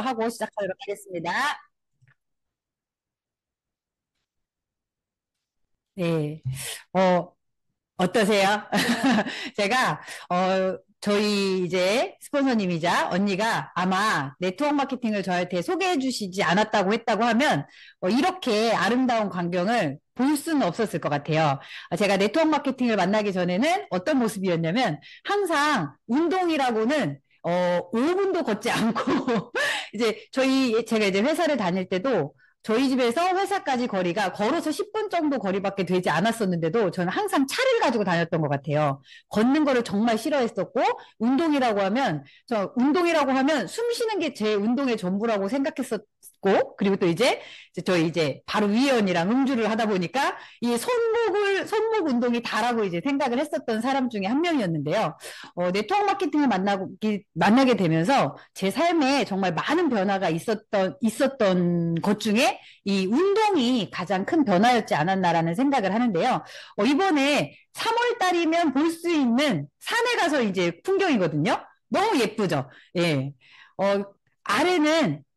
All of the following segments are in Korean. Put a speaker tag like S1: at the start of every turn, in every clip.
S1: 하고 시작하도록 하겠습니다. 네. 어, 어떠세요? 제가, 저희 이제 스폰서님이자 언니가 아마 네트워크 마케팅을 저한테 소개해 주시지 않았다고 했다고 하면, 이렇게 아름다운 광경을 볼 수는 없었을 것 같아요. 제가 네트워크 마케팅을 만나기 전에는 어떤 모습이었냐면, 항상 운동이라고는 5분도 걷지 않고, 제가 이제 회사를 다닐 때도 저희 집에서 회사까지 거리가 걸어서 10분 정도 거리밖에 되지 않았었는데도 저는 항상 차를 가지고 다녔던 것 같아요. 걷는 거를 정말 싫어했었고, 운동이라고 하면 숨 쉬는 게 제 운동의 전부라고 생각했었고, 그리고 또 이제 저희 이제 바로 위에 언니랑 음주를 하다 보니까 이 손목 운동이 다라고 이제 생각을 했었던 사람 중에 한 명이었는데요. 네트워크 마케팅을 만나게 되면서 제 삶에 정말 많은 변화가 있었던 것 중에 이 운동이 가장 큰 변화였지 않았나라는 생각을 하는데요. 이번에 3월 달이면 볼 수 있는 산에 가서 이제 풍경이거든요. 너무 예쁘죠? 예. 어,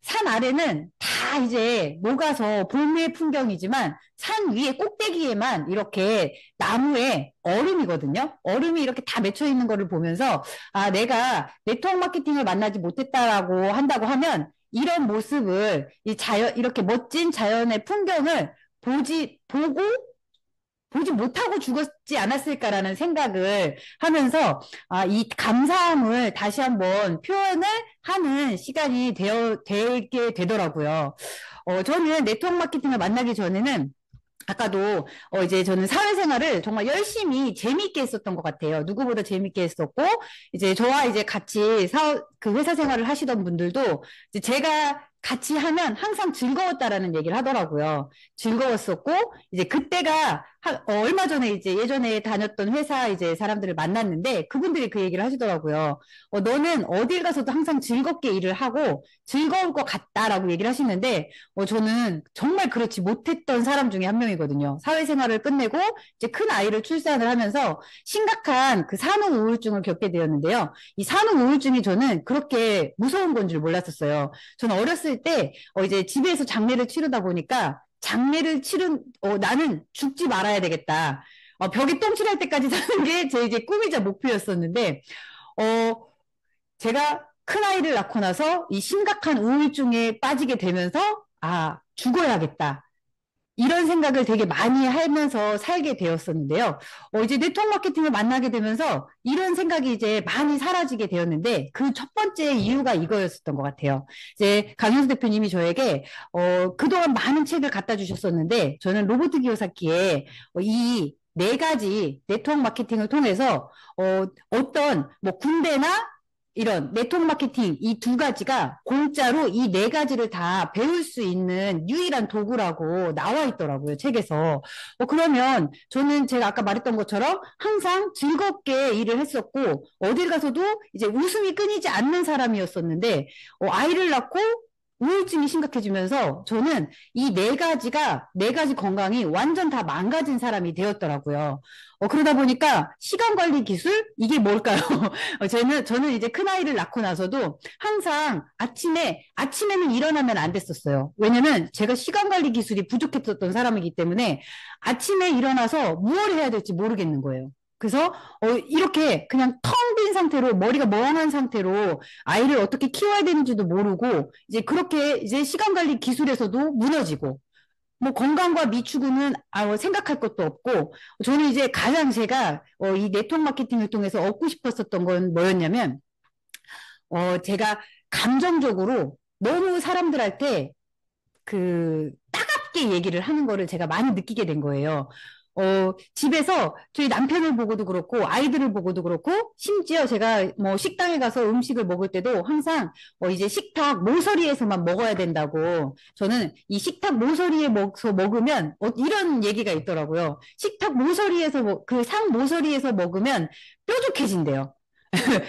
S1: 산 아래는 다 이제 녹아서 봄의 풍경이지만 산 위에 꼭대기에만 이렇게 나무에 얼음이거든요. 얼음이 이렇게 다 맺혀 있는 거를 보면서 아, 내가 네트워크 마케팅을 만나지 못했다라고 한다고 하면 이런 모습을 이렇게 멋진 자연의 풍경을 보고 보지 못하고 죽었지 않았을까라는 생각을 하면서 이 감사함을 다시 한번 표현을 하는 시간이 되게 되더라고요. 저는 네트워크 마케팅을 만나기 전에는 아까도 이제 저는 사회생활을 정말 열심히 재미있게 했었던 것 같아요. 누구보다 재미있게 했었고 이제 저와 이제 같이 그 회사 생활을 하시던 분들도 이제 제가 같이 하면 항상 즐거웠다라는 얘기를 하더라고요. 즐거웠었고 이제 그때가 얼마 전에 이제 예전에 다녔던 회사 이제 사람들을 만났는데 그분들이 그 얘기를 하시더라고요. 너는 어딜 가서도 항상 즐겁게 일을 하고 즐거울 것 같다라고 얘기를 하시는데 저는 정말 그렇지 못했던 사람 중에 한 명이거든요. 사회생활을 끝내고 이제 큰 아이를 출산을 하면서 심각한 그 산후 우울증을 겪게 되었는데요. 이 산후 우울증이 저는 그렇게 무서운 건 줄 몰랐었어요. 저는 어렸을 때 이제 집에서 장례를 치르다 보니까 나는 죽지 말아야 되겠다. 벽에 똥칠할 때까지 사는 게 제 이제 꿈이자 목표였었는데, 어, 제가 큰 아이를 낳고 나서 이 심각한 우울증에 빠지게 되면서, 죽어야겠다. 이런 생각을 되게 많이 하면서 살게 되었었는데요. 이제 네트워크 마케팅을 만나게 되면서 이런 생각이 이제 많이 사라지게 되었는데 그 첫 번째 이유가 이거였었던 것 같아요. 이제 강현수 대표님이 저에게 그동안 많은 책을 갖다 주셨었는데 저는 로버트 기요사키의 이 네 가지 네트워크 마케팅을 통해서 어떤 뭐 군대나 이런 네트워크 마케팅 이 두 가지가 공짜로 이 네 가지를 다 배울 수 있는 유일한 도구라고 나와 있더라고요, 책에서. 그러면 저는 제가 아까 말했던 것처럼 항상 즐겁게 일을 했었고, 어딜 가서도 이제 웃음이 끊이지 않는 사람이었었는데, 아이를 낳고 우울증이 심각해지면서 저는 이 네 가지 건강이 완전 다 망가진 사람이 되었더라고요. 그러다 보니까 시간 관리 기술? 이게 뭘까요? 저는 이제 큰아이를 낳고 나서도 항상 아침에는 일어나면 안 됐었어요. 왜냐면 제가 시간 관리 기술이 부족했었던 사람이기 때문에 아침에 일어나서 무엇을 해야 될지 모르겠는 거예요. 그래서 이렇게 그냥 텅 빈 상태로 머리가 멍한 상태로 아이를 어떻게 키워야 되는지도 모르고 이제 그렇게 이제 시간 관리 기술에서도 무너지고 뭐 건강과 미추구는 생각할 것도 없고 저는 이제 가장 제가 이 네트워크 마케팅을 통해서 얻고 싶었었던 건 뭐였냐면 제가 감정적으로 너무 사람들한테 그 따갑게 얘기를 하는 거를 제가 많이 느끼게 된 거예요. 집에서 저희 남편을 보고도 그렇고 아이들을 보고도 그렇고 심지어 제가 뭐 식당에 가서 음식을 먹을 때도 항상 이제 식탁 모서리에서만 먹어야 된다고 저는 이 식탁 모서리에서 먹으면 이런 얘기가 있더라고요. 식탁 모서리에서 그 상 모서리에서 먹으면 뾰족해진대요.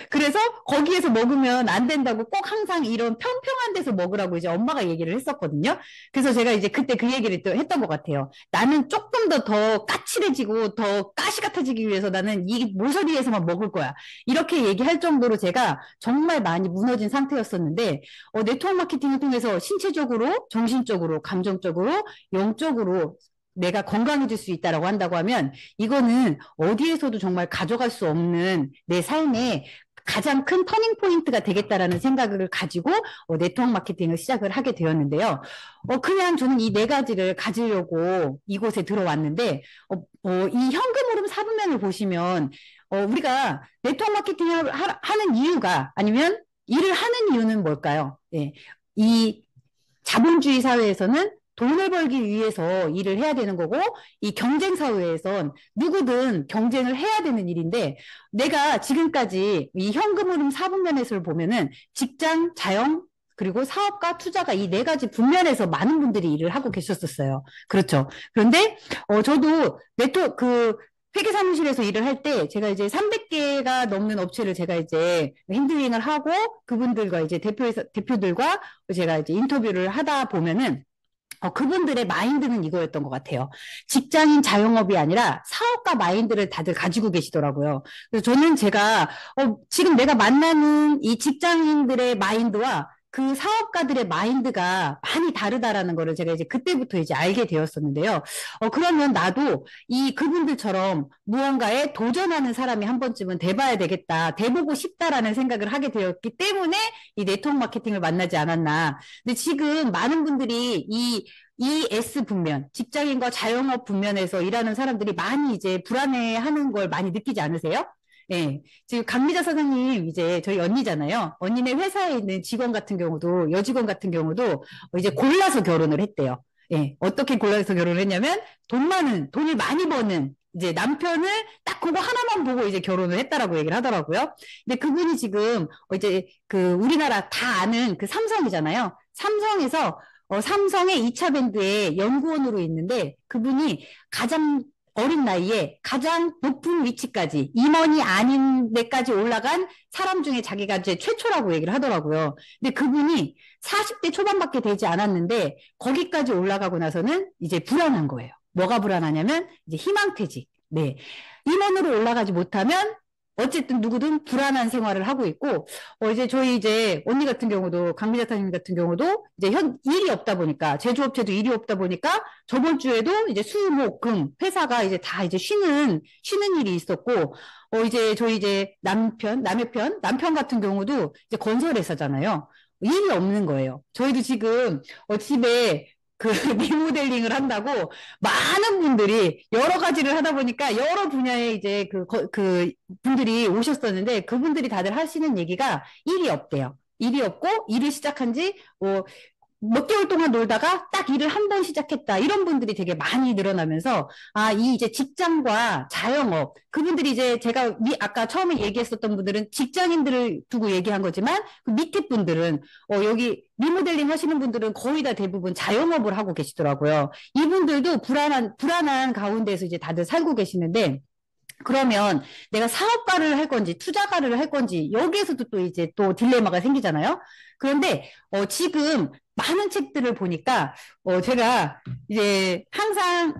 S1: 그래서 거기에서 먹으면 안 된다고 꼭 항상 이런 평평한 데서 먹으라고 이제 엄마가 얘기를 했었거든요. 그래서 제가 이제 그때 그 얘기를 또 했던 것 같아요. 나는 조금 더 까칠해지고 더 가시 같아지기 위해서 나는 이 모서리에서만 먹을 거야. 이렇게 얘기할 정도로 제가 정말 많이 무너진 상태였었는데, 네트워크 마케팅을 통해서 신체적으로, 정신적으로, 감정적으로, 영적으로 내가 건강해질 수 있다라고 한다고 하면 이거는 어디에서도 정말 가져갈 수 없는 내 삶의 가장 큰 터닝 포인트가 되겠다라는 생각을 가지고 네트워크 마케팅을 시작을 하게 되었는데요. 그냥 저는 이 네 가지를 가지려고 이곳에 들어왔는데 이 현금 흐름 사분면을 보시면 우리가 네트워크 마케팅을 하는 이유가 아니면 일을 하는 이유는 뭘까요? 네. 이 자본주의 사회에서는 돈을 벌기 위해서 일을 해야 되는 거고, 이 경쟁 사회에선 누구든 경쟁을 해야 되는 일인데, 내가 지금까지 이 현금 흐름 사분면에서 보면은 직장, 자영, 그리고 사업과 투자가 이 네 가지 분면에서 많은 분들이 일을 하고 계셨었어요. 그렇죠. 그런데, 저도 회계 사무실에서 일을 할 때 제가 이제 300개가 넘는 업체를 제가 이제 핸들링을 하고 그분들과 이제 대표들과 제가 이제 인터뷰를 하다 보면은 그분들의 마인드는 이거였던 것 같아요. 직장인 자영업이 아니라 사업가 마인드를 다들 가지고 계시더라고요. 그래서 저는 제가 지금 내가 만나는 이 직장인들의 마인드와 그 사업가들의 마인드가 많이 다르다라는 거를 제가 이제 그때부터 이제 알게 되었었는데요. 그러면 나도 그분들처럼 무언가에 도전하는 사람이 한 번쯤은 돼봐야 되겠다, 돼보고 싶다라는 생각을 하게 되었기 때문에 이 네트워크 마케팅을 만나지 않았나. 근데 지금 많은 분들이 이 ES 분면, 직장인과 자영업 분면에서 일하는 사람들이 많이 이제 불안해하는 걸 많이 느끼지 않으세요? 예. 지금 강미자 사장님 이제 저희 언니잖아요. 언니네 회사에 있는 직원 같은 경우도, 여직원 같은 경우도 이제 골라서 결혼을 했대요. 예. 어떻게 골라서 결혼을 했냐면 돈을 많이 버는 이제 남편을 딱 그거 하나만 보고 이제 결혼을 했다라고 얘기를 하더라고요. 근데 그분이 지금 이제 우리나라 다 아는 그 삼성이잖아요. 삼성에서 삼성의 2차 밴드의 연구원으로 있는데 그분이 가장 어린 나이에 가장 높은 위치까지 임원이 아닌 데까지 올라간 사람 중에 자기가 이제 최초라고 얘기를 하더라고요. 근데 그분이 40대 초반밖에 되지 않았는데 거기까지 올라가고 나서는 이제 불안한 거예요. 뭐가 불안하냐면 이제 희망퇴직. 네. 임원으로 올라가지 못하면 어쨌든 누구든 불안한 생활을 하고 있고, 이제 저희 이제 언니 같은 경우도, 강미자 타님 같은 경우도 이제 일이 없다 보니까, 제조업체도 일이 없다 보니까 저번 주에도 이제 수, 목, 금, 회사가 이제 다 이제 쉬는 일이 있었고, 이제 저희 이제 남편 같은 경우도 이제 건설회사잖아요. 일이 없는 거예요. 저희도 지금 집에 리모델링을 한다고 많은 분들이 여러 가지를 하다 보니까 여러 분야에 이제 그 분들이 오셨었는데 그분들이 다들 하시는 얘기가 일이 없대요. 일이 없고 일을 시작한 지 몇 개월 동안 놀다가 딱 일을 한 번 시작했다. 이런 분들이 되게 많이 늘어나면서, 이 이제 직장과 자영업, 그분들이 이제 제가 아까 처음에 얘기했었던 분들은 직장인들을 두고 얘기한 거지만, 그 밑에 분들은, 여기 리모델링 하시는 분들은 거의 다 대부분 자영업을 하고 계시더라고요. 이분들도 불안한 가운데서 이제 다들 살고 계시는데, 그러면 내가 사업가를 할 건지 투자가를 할 건지 여기에서도 또 이제 또 딜레마가 생기잖아요. 그런데 지금 많은 책들을 보니까 제가 이제 항상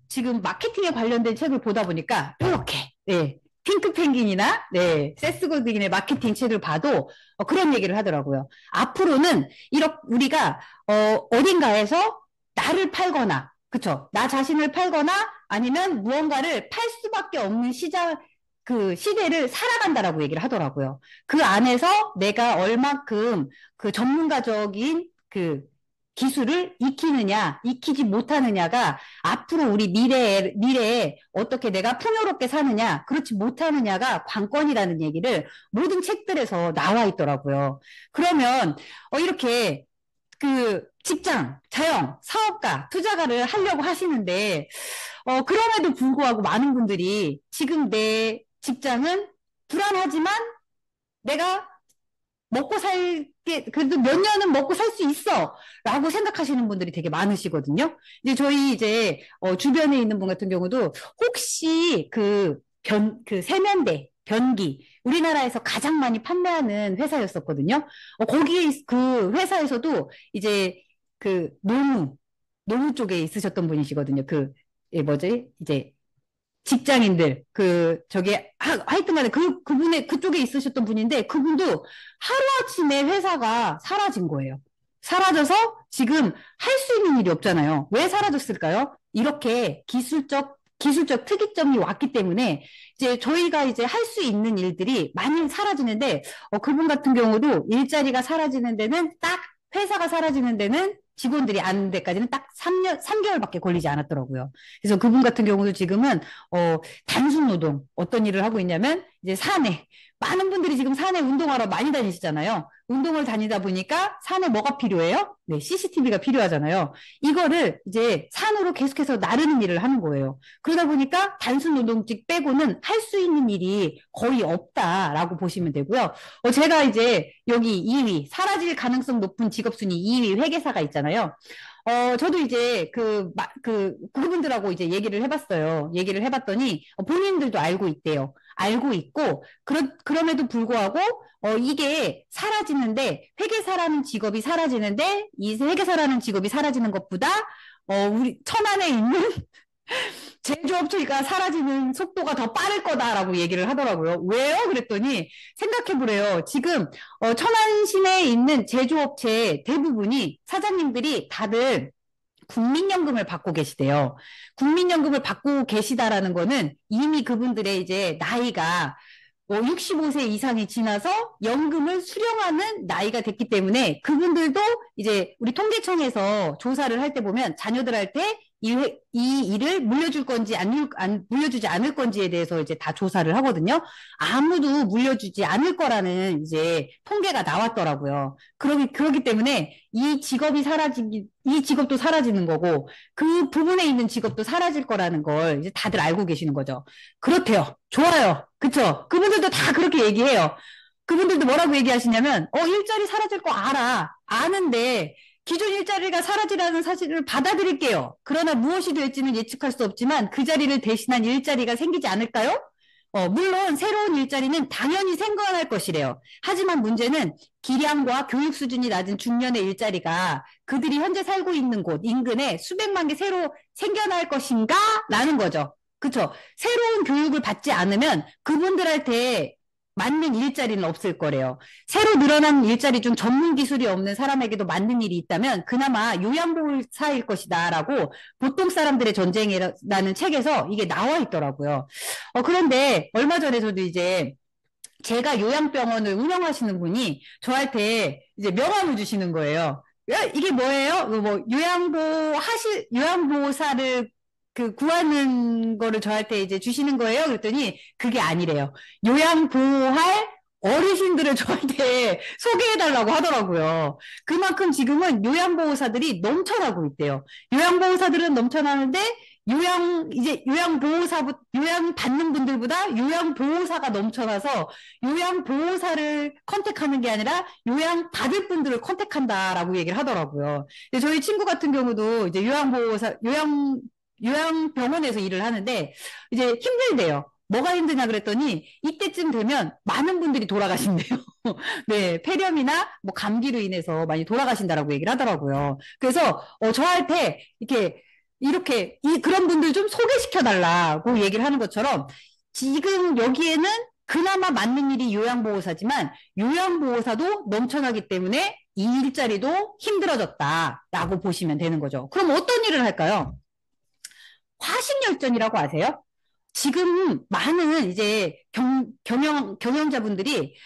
S1: 지금 마케팅에 관련된 책을 보다 보니까 이렇게 네, 핑크 펭귄이나 네, 세스 골딩의 마케팅 책을 봐도 그런 얘기를 하더라고요. 앞으로는 우리가 어딘가에서 나를 팔거나 그쵸? 나 자신을 팔거나 아니면 무언가를 팔 수밖에 없는 시대를 살아간다라고 얘기를 하더라고요. 그 안에서 내가 얼만큼 그 전문가적인 기술을 익히느냐, 익히지 못하느냐가 앞으로 우리 미래에 어떻게 내가 풍요롭게 사느냐, 그렇지 못하느냐가 관건이라는 얘기를 모든 책들에서 나와 있더라고요. 그러면, 이렇게 직장, 자영, 사업가, 투자가를 하려고 하시는데, 그럼에도 불구하고 많은 분들이 지금 내 직장은 불안하지만 내가 그래도 몇 년은 먹고 살 수 있어! 라고 생각하시는 분들이 되게 많으시거든요. 이제 저희 주변에 있는 분 같은 경우도 혹시 세면대, 변기. 우리나라에서 가장 많이 판매하는 회사였었거든요. 거기에, 그 회사에서도 이제 그 노무 쪽에 있으셨던 분이시거든요. 그, 예, 뭐지? 이제 직장인들, 하여튼 간에 그분의, 그쪽에 있으셨던 분인데, 그분도 하루아침에 회사가 사라진 거예요. 사라져서 지금 할 수 있는 일이 없잖아요. 왜 사라졌을까요? 이렇게 기술적 특이점이 왔기 때문에, 이제 저희가 이제 할 수 있는 일들이 많이 사라지는데, 그분 같은 경우도 일자리가 사라지는 데는 회사가 사라지는 데는 직원들이 아는 데까지는 딱 3개월밖에 걸리지 않았더라고요. 그래서 그분 같은 경우도 지금은, 단순 노동, 어떤 일을 하고 있냐면, 이제 산에, 많은 분들이 지금 산에 운동하러 많이 다니시잖아요. 운동을 다니다 보니까 산에 뭐가 필요해요? 네, CCTV가 필요하잖아요. 이거를 이제 산으로 계속해서 나르는 일을 하는 거예요. 그러다 보니까 단순 노동직 빼고는 할 수 있는 일이 거의 없다라고 보시면 되고요. 제가 이제 여기 2위, 사라질 가능성 높은 직업순위 2위 회계사가 있잖아요. 저도 이제 그분들하고 이제 얘기를 해봤어요. 얘기를 해봤더니, 본인들도 알고 있대요. 알고 있고, 그럼에도 불구하고, 이게 사라지는데, 회계사라는 직업이 사라지는데, 이 회계사라는 직업이 사라지는 것보다, 우리 천안에 있는 제조업체가 사라지는 속도가 더 빠를 거다라고 얘기를 하더라고요. 왜요? 그랬더니 생각해보래요. 지금 천안 시내에 있는 제조업체 대부분이 사장님들이 다들 국민연금을 받고 계시대요. 국민연금을 받고 계시다라는 거는 이미 그분들의 이제 나이가 65세 이상이 지나서 연금을 수령하는 나이가 됐기 때문에 그분들도 이제 우리 통계청에서 조사를 할 때 보면 자녀들한테 이 일을 물려줄 건지 물려주지 않을 건지에 대해서 이제 다 조사를 하거든요. 아무도 물려주지 않을 거라는 이제 통계가 나왔더라고요. 그렇기 때문에 이 직업도 사라지는 거고 그 부분에 있는 직업도 사라질 거라는 걸 이제 다들 알고 계시는 거죠. 그렇대요. 좋아요. 그쵸? 그분들도 다 그렇게 얘기해요. 그분들도 뭐라고 얘기하시냐면, 일자리 사라질 거 아는데, 기존 일자리가 사라지라는 사실을 받아들일게요. 그러나 무엇이 될지는 예측할 수 없지만 그 자리를 대신한 일자리가 생기지 않을까요? 물론 새로운 일자리는 당연히 생겨날 것이래요. 하지만 문제는 기량과 교육 수준이 낮은 중년의 일자리가 그들이 현재 살고 있는 곳 인근에 수백만 개 새로 생겨날 것인가? 라는 거죠. 그쵸? 새로운 교육을 받지 않으면 그분들한테 맞는 일자리는 없을 거래요. 새로 늘어난 일자리 중 전문 기술이 없는 사람에게도 맞는 일이 있다면 그나마 요양보호사일 것이다라고 보통 사람들의 전쟁이라는 책에서 이게 나와 있더라고요. 그런데 얼마 전에 저도 이제 제가 요양병원을 운영하시는 분이 저한테 이제 명함을 주시는 거예요. 야, 이게 뭐예요? 요양보호사를 구하는 거를 저한테 이제 주시는 거예요. 그랬더니 그게 아니래요. 요양보호할 어르신들을 저한테 소개해달라고 하더라고요. 그만큼 지금은 요양보호사들이 넘쳐나고 있대요. 요양보호사들은 넘쳐나는데 요양 받는 분들보다 요양보호사가 넘쳐나서 요양보호사를 컨택하는 게 아니라 요양 받을 분들을 컨택한다라고 얘기를 하더라고요. 근데 저희 친구 같은 경우도 이제 요양병원에서 일을 하는데 이제 힘들대요. 뭐가 힘드냐 그랬더니 이때쯤 되면 많은 분들이 돌아가신대요. 네, 폐렴이나 뭐 감기로 인해서 많이 돌아가신다라고 얘기를 하더라고요. 그래서 저한테 이렇게 그런 분들 좀 소개시켜 달라고 얘기를 하는 것처럼 지금 여기에는 그나마 맞는 일이 요양보호사지만 요양보호사도 넘쳐나기 때문에 이 일자리도 힘들어졌다라고 보시면 되는 거죠. 그럼 어떤 일을 할까요? 화식열전이라고 아세요? 지금 많은 이제 경영자분들이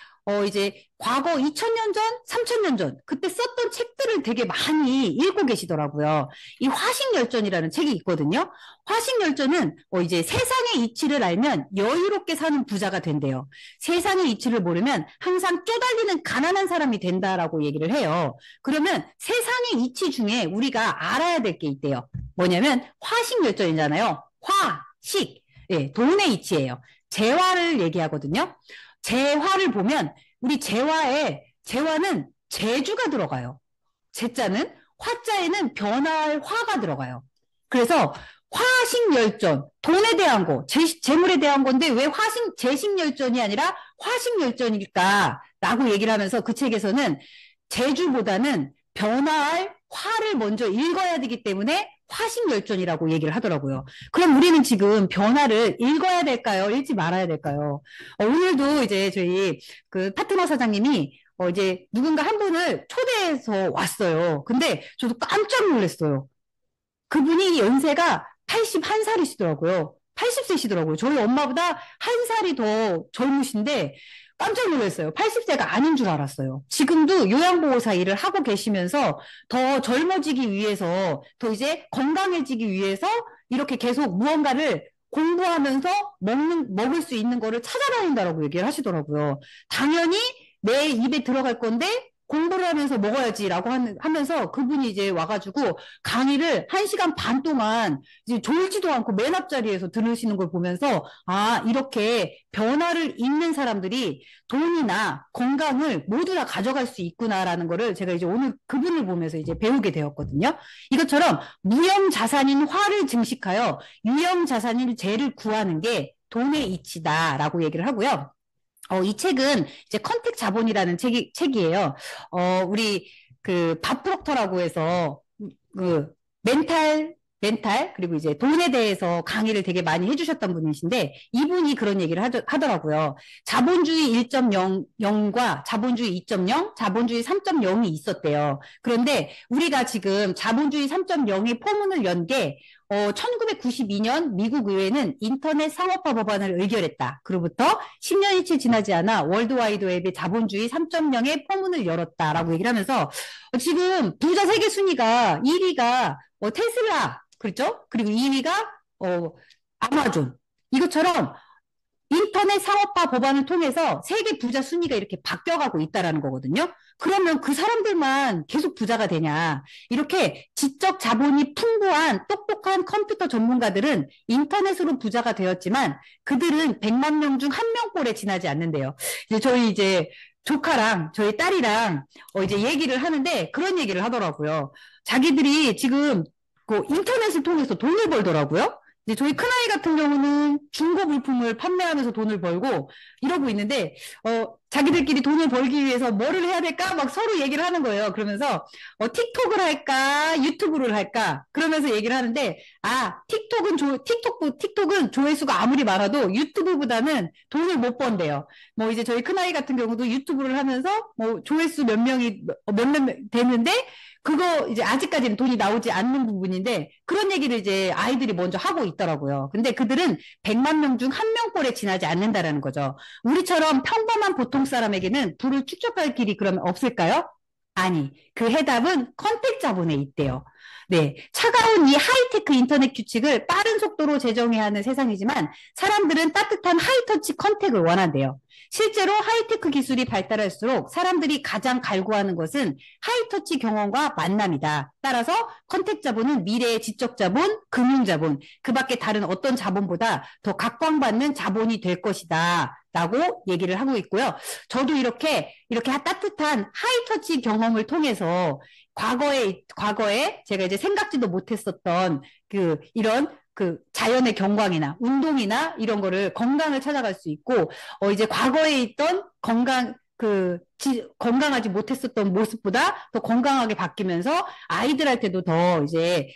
S1: 이제 과거 2000년 전, 3000년 전 그때 썼던 책들을 되게 많이 읽고 계시더라고요. 이 화식열전이라는 책이 있거든요. 화식열전은 이제 세상의 이치를 알면 여유롭게 사는 부자가 된대요. 세상의 이치를 모르면 항상 쪼달리는 가난한 사람이 된다라고 얘기를 해요. 그러면 세상의 이치 중에 우리가 알아야 될 게 있대요. 뭐냐면 화식열전이잖아요. 화식. 예, 돈의 이치예요. 재화를 얘기하거든요. 재화를 보면 우리 재화는 재주가 들어가요. 재자는 화자에는 변화할 화가 들어가요. 그래서 화식열전, 돈에 대한 거, 재물에 대한 건데 왜 재식열전이 아니라 화식열전일까라고 얘기를 하면서 그 책에서는 재주보다는 변화할 화를 먼저 읽어야 되기 때문에 화식열전이라고 얘기를 하더라고요. 그럼 우리는 지금 변화를 읽어야 될까요? 읽지 말아야 될까요? 오늘도 이제 저희 그 파트너 사장님이 이제 누군가 한 분을 초대해서 왔어요. 근데 저도 깜짝 놀랐어요. 그분이 연세가 81살이시더라고요. 80세시더라고요. 저희 엄마보다 한 살이 더 젊으신데 깜짝 놀랐어요. 80세가 아닌 줄 알았어요. 지금도 요양보호사 일을 하고 계시면서 더 젊어지기 위해서, 더 이제 건강해지기 위해서 이렇게 계속 무언가를 공부하면서 먹을 수 있는 거를 찾아다닌다라고 얘기를 하시더라고요. 당연히 내 입에 들어갈 건데 공부를 하면서 먹어야지라고 하면서 그분이 이제 와가지고 강의를 1시간 반 동안 이제 졸지도 않고 맨 앞자리에서 들으시는 걸 보면서 아, 이렇게 변화를 잇는 사람들이 돈이나 건강을 모두 다 가져갈 수 있구나라는 거를 제가 이제 오늘 그분을 보면서 이제 배우게 되었거든요. 이것처럼 무형자산인 화를 증식하여 유형자산인 재를 구하는 게 돈의 이치다라고 얘기를 하고요. 이 책은 이제 컨택 자본이라는 책이에요. 우리 그 밥 프록터라고 해서 그 그리고 이제 돈에 대해서 강의를 되게 많이 해주셨던 분이신데 이분이 그런 얘기를 하더라고요. 자본주의 1.0과 자본주의 2.0, 자본주의 3.0이 있었대요. 그런데 우리가 지금 자본주의 3.0의 포문을 연 게 1992년 미국 의회는 인터넷 상업화 법안을 의결했다. 그로부터 10년이 채 지나지 않아 월드와이드 웹의 자본주의 3.0의 포문을 열었다라고 얘기를 하면서 지금 부자 세계 순위가 1위가 테슬라, 그렇죠? 그리고 2위가 아마존. 이것처럼 인터넷 상업화 법안을 통해서 세계 부자 순위가 이렇게 바뀌어가고 있다라는 거거든요. 그러면 그 사람들만 계속 부자가 되냐. 이렇게 지적 자본이 풍부한 똑똑한 컴퓨터 전문가들은 인터넷으로 부자가 되었지만 그들은 100만 명 중 한 명꼴에 지나지 않는데요. 저희 이제 조카랑 저희 딸이랑 이제 얘기를 하는데 그런 얘기를 하더라고요. 자기들이 지금 그 인터넷을 통해서 돈을 벌더라고요. 이제 저희 큰아이 같은 경우는 중고 물품을 판매하면서 돈을 벌고 이러고 있는데, 자기들끼리 돈을 벌기 위해서 뭐를 해야 될까? 막 서로 얘기를 하는 거예요. 그러면서, 틱톡을 할까? 유튜브를 할까? 그러면서 얘기를 하는데, 틱톡은 조회수가 아무리 많아도 유튜브보다는 돈을 못 번대요. 뭐 이제 저희 큰아이 같은 경우도 유튜브를 하면서 뭐 조회수 몇 명 되는데, 그거 이제 아직까지는 돈이 나오지 않는 부분인데 그런 얘기를 이제 아이들이 먼저 하고 있더라고요. 근데 그들은 100만 명 중 한 명꼴에 지나지 않는다라는 거죠. 우리처럼 평범한 보통 사람에게는 부를 축적할 길이 그러면 없을까요? 아니, 그 해답은 컨택 자본에 있대요. 네, 차가운 이 하이테크 인터넷 규칙을 빠른 속도로 제정해야 하는 세상이지만 사람들은 따뜻한 하이터치 컨택을 원한대요. 실제로 하이테크 기술이 발달할수록 사람들이 가장 갈구하는 것은 하이터치 경험과 만남이다. 따라서 컨택 자본은 미래의 지적 자본, 금융 자본, 그 밖에 다른 어떤 자본보다 더 각광받는 자본이 될 것이다. 라고 얘기를 하고 있고요. 저도 이렇게 따뜻한 하이터치 경험을 통해서 과거에 제가 이제 생각지도 못했었던 이런 자연의 경광이나 운동이나 이런 거를 건강을 찾아갈 수 있고, 이제 과거에 있던 건강하지 못했었던 모습보다 더 건강하게 바뀌면서 아이들한테도 더 이제,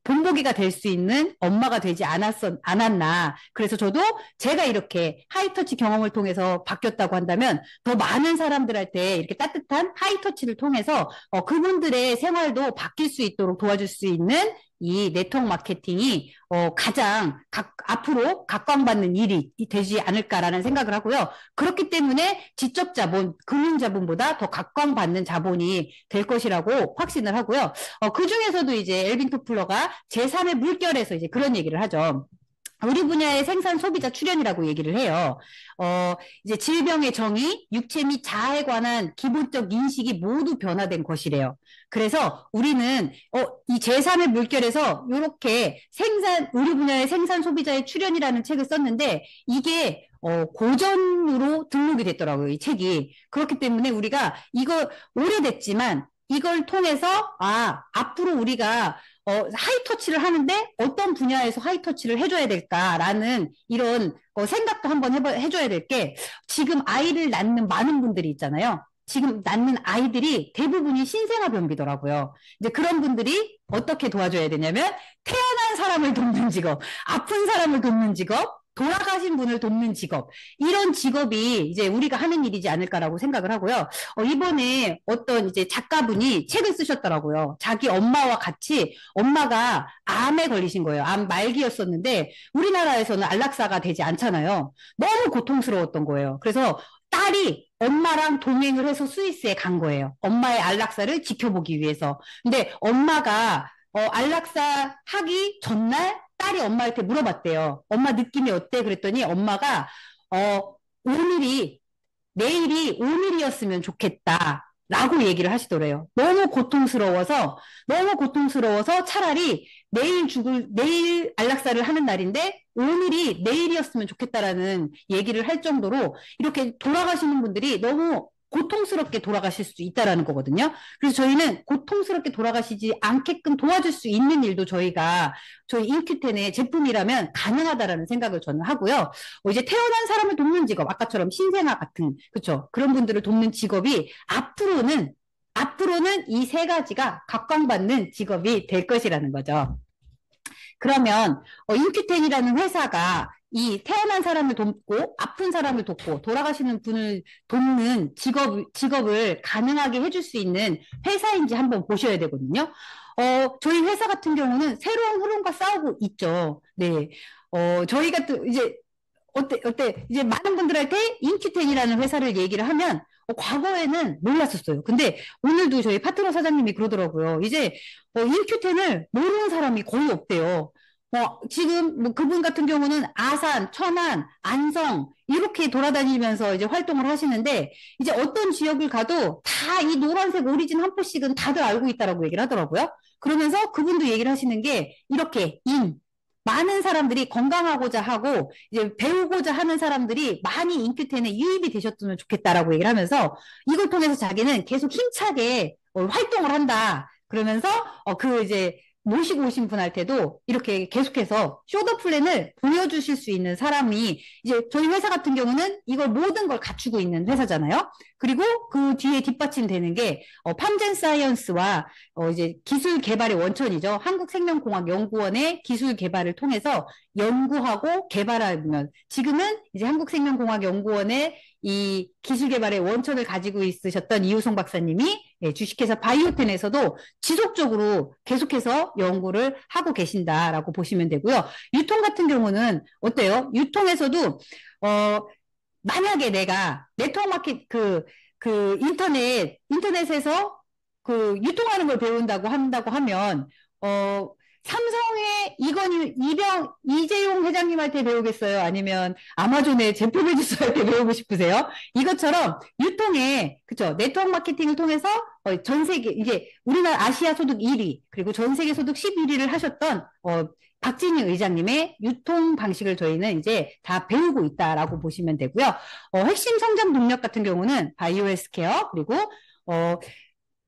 S1: 본보기가 될 수 있는 엄마가 되지 않았나. 그래서 저도 제가 이렇게 하이터치 경험을 통해서 바뀌었다고 한다면 더 많은 사람들한테 이렇게 따뜻한 하이터치를 통해서, 그분들의 생활도 바뀔 수 있도록 도와줄 수 있는 이 네트워크 마케팅이 가장 앞으로 각광받는 일이 되지 않을까라는 생각을 하고요. 그렇기 때문에 지적 자본, 금융 자본보다 더 각광받는 자본이 될 것이라고 확신을 하고요. 그 중에서도 이제 엘빈 토플러가 제3의 물결에서 이제 그런 얘기를 하죠. 우리 분야의 생산 소비자 출현이라고 얘기를 해요. 이제 질병의 정의, 육체 및 자아에 관한 기본적 인식이 모두 변화된 것이래요. 그래서 우리는, 이 제3의 물결에서 이렇게 우리 분야의 생산 소비자의 출현이라는 책을 썼는데, 이게, 고전으로 등록이 됐더라고요, 이 책이. 그렇기 때문에 우리가 이거 오래됐지만, 이걸 통해서, 앞으로 우리가 하이터치를 하는데 어떤 분야에서 하이터치를 해줘야 될까라는 이런 생각도 한번 해줘야 될 게 지금 아이를 낳는 많은 분들이 있잖아요. 지금 낳는 아이들이 대부분이 신생아 병기더라고요. 이제 그런 분들이 어떻게 도와줘야 되냐면 태어난 사람을 돕는 직업, 아픈 사람을 돕는 직업, 돌아가신 분을 돕는 직업, 이런 직업이 이제 우리가 하는 일이지 않을까라고 생각을 하고요. 이번에 어떤 이제 작가분이 책을 쓰셨더라고요. 자기 엄마와 같이 엄마가 암에 걸리신 거예요. 암 말기였었는데 우리나라에서는 안락사가 되지 않잖아요. 너무 고통스러웠던 거예요. 그래서 딸이 엄마랑 동행을 해서 스위스에 간 거예요. 엄마의 안락사를 지켜보기 위해서. 근데 엄마가 안락사 하기 전날 딸이 엄마한테 물어봤대요. 엄마 느낌이 어때? 그랬더니 엄마가 오늘이 내일이 오늘이었으면 좋겠다. 라고 얘기를 하시더래요. 너무 고통스러워서 차라리 내일 안락사를 하는 날인데 오늘이 내일이었으면 좋겠다라는 얘기를 할 정도로 이렇게 돌아가시는 분들이 너무 고통스럽게 돌아가실 수 있다라는 거거든요. 그래서 저희는 고통스럽게 돌아가시지 않게끔 도와줄 수 있는 일도 저희 인큐텐의 제품이라면 가능하다라는 생각을 저는 하고요. 이제 태어난 사람을 돕는 직업, 아까처럼 신생아 같은, 그쵸? 그런 분들을 돕는 직업이 앞으로는 이 세 가지가 각광받는 직업이 될 것이라는 거죠. 그러면 인큐텐이라는 회사가 이 태어난 사람을 돕고 아픈 사람을 돕고 돌아가시는 분을 돕는 직업을 가능하게 해줄 수 있는 회사인지 한번 보셔야 되거든요. 저희 회사 같은 경우는 새로운 흐름과 싸우고 있죠. 네. 저희가 또 이제 어때? 이제 많은 분들한테 인큐텐이라는 회사를 얘기를 하면 과거에는 몰랐었어요. 근데 오늘도 저희 파트너 사장님이 그러더라고요. 이제 인큐텐을 모르는 사람이 거의 없대요. 지금 뭐 그분 같은 경우는 아산, 천안, 안성 이렇게 돌아다니면서 이제 활동을 하시는데 이제 어떤 지역을 가도 다 이 노란색 오리진 한 포씩은 다들 알고 있다라고 얘기를 하더라고요. 그러면서 그분도 얘기를 하시는 게 이렇게 많은 사람들이 건강하고자 하고 이제 배우고자 하는 사람들이 많이 인큐텐에 유입이 되셨으면 좋겠다라고 얘기를 하면서 이걸 통해서 자기는 계속 힘차게 활동을 한다. 그러면서 이제 모시고 오신 분한테도 이렇게 계속해서 쇼더 플랜을 보여주실 수 있는 사람이 이제 저희 회사 같은 경우는 이걸 모든 걸 갖추고 있는 회사잖아요. 그리고 그 뒤에 뒷받침되는 게 팜젠 사이언스와 이제 기술 개발의 원천이죠. 한국생명공학연구원의 기술 개발을 통해서 연구하고 개발하면 지금은 이제 한국생명공학연구원의 이 기술 개발의 원천을 가지고 있으셨던 이우성 박사님이 주식회사 바이오텐에서도 지속적으로 계속해서 연구를 하고 계신다라고 보시면 되고요. 유통 같은 경우는 어때요? 유통에서도 만약에 내가 네트워크 마켓 인터넷에서 유통하는 걸 배운다고 한다고 하면 삼성의 이재용 회장님한테 배우겠어요? 아니면 아마존의 제프 베조스한테 배우고 싶으세요? 이것처럼 그쵸? 네트워크 마케팅을 통해서 전 세계, 이제 우리나라 아시아 소득 1위, 그리고 전 세계 소득 11위를 하셨던, 박진희 의장님의 유통 방식을 저희는 이제 다 배우고 있다라고 보시면 되고요. 핵심 성장 동력 같은 경우는 바이오 헬스케어, 그리고,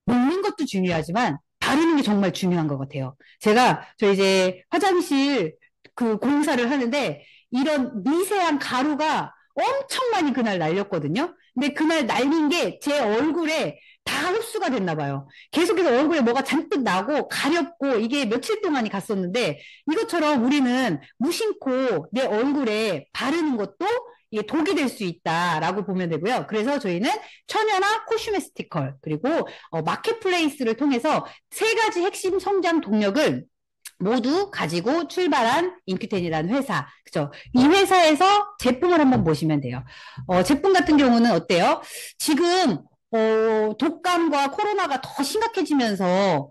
S1: 먹는 것도 중요하지만, 바르는 게 정말 중요한 것 같아요. 저 이제 화장실 공사를 하는데 이런 미세한 가루가 엄청 많이 그날 날렸거든요. 근데 그날 날린 게 제 얼굴에 다 흡수가 됐나 봐요. 계속해서 얼굴에 뭐가 잔뜩 나고 가렵고 이게 며칠 동안이 갔었는데 이것처럼 우리는 무심코 내 얼굴에 바르는 것도 이게 독이 될 수 있다라고 보면 되고요. 그래서 저희는 천연화 코슈메스티컬 그리고 마켓플레이스를 통해서 세 가지 핵심 성장 동력을 모두 가지고 출발한 인큐텐이라는 회사. 그죠? 이 회사에서 제품을 한번 보시면 돼요. 제품 같은 경우는 어때요? 지금 독감과 코로나가 더 심각해지면서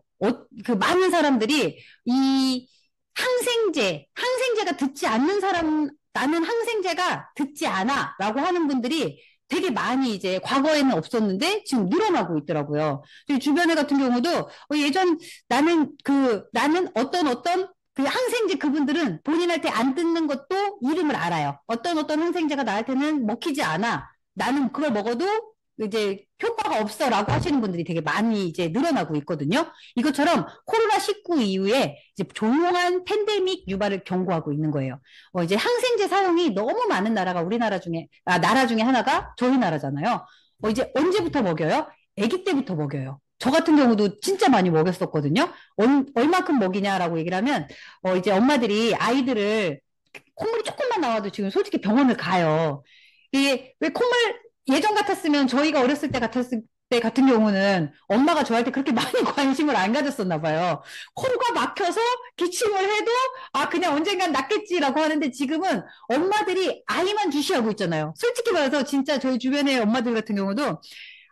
S1: 많은 사람들이 이 항생제가 듣지 않는 사람 나는 항생제가 듣지 않아 라고 하는 분들이 되게 많이 이제 과거에는 없었는데 지금 늘어나고 있더라고요. 주변에 같은 경우도 나는 어떤 항생제 그분들은 본인한테 안 듣는 것도 이름을 알아요. 어떤 항생제가 나한테는 먹히지 않아. 나는 그걸 먹어도 이제 효과가 없어라고 하시는 분들이 되게 많이 이제 늘어나고 있거든요. 이것처럼 코로나19 이후에 이제 조용한 팬데믹 유발을 경고하고 있는 거예요. 이제 항생제 사용이 너무 많은 나라가 우리나라 중에, 나라 중에 하나가 저희 나라잖아요. 이제 언제부터 먹여요? 아기 때부터 먹여요. 저 같은 경우도 진짜 많이 먹였었거든요. 얼마큼 먹이냐라고 얘기를 하면, 이제 엄마들이 아이들을 콧물이 조금만 나와도 지금 솔직히 병원을 가요. 이게 왜 콧물 예전 같았으면 저희가 어렸을 때 같았을 때 같은 경우는 엄마가 저한테 그렇게 많이 관심을 안 가졌었나 봐요. 코가 막혀서 기침을 해도 그냥 언젠간 낫겠지라고 하는데 지금은 엄마들이 아이만 주시하고 있잖아요. 솔직히 말해서 진짜 저희 주변의 엄마들 같은 경우도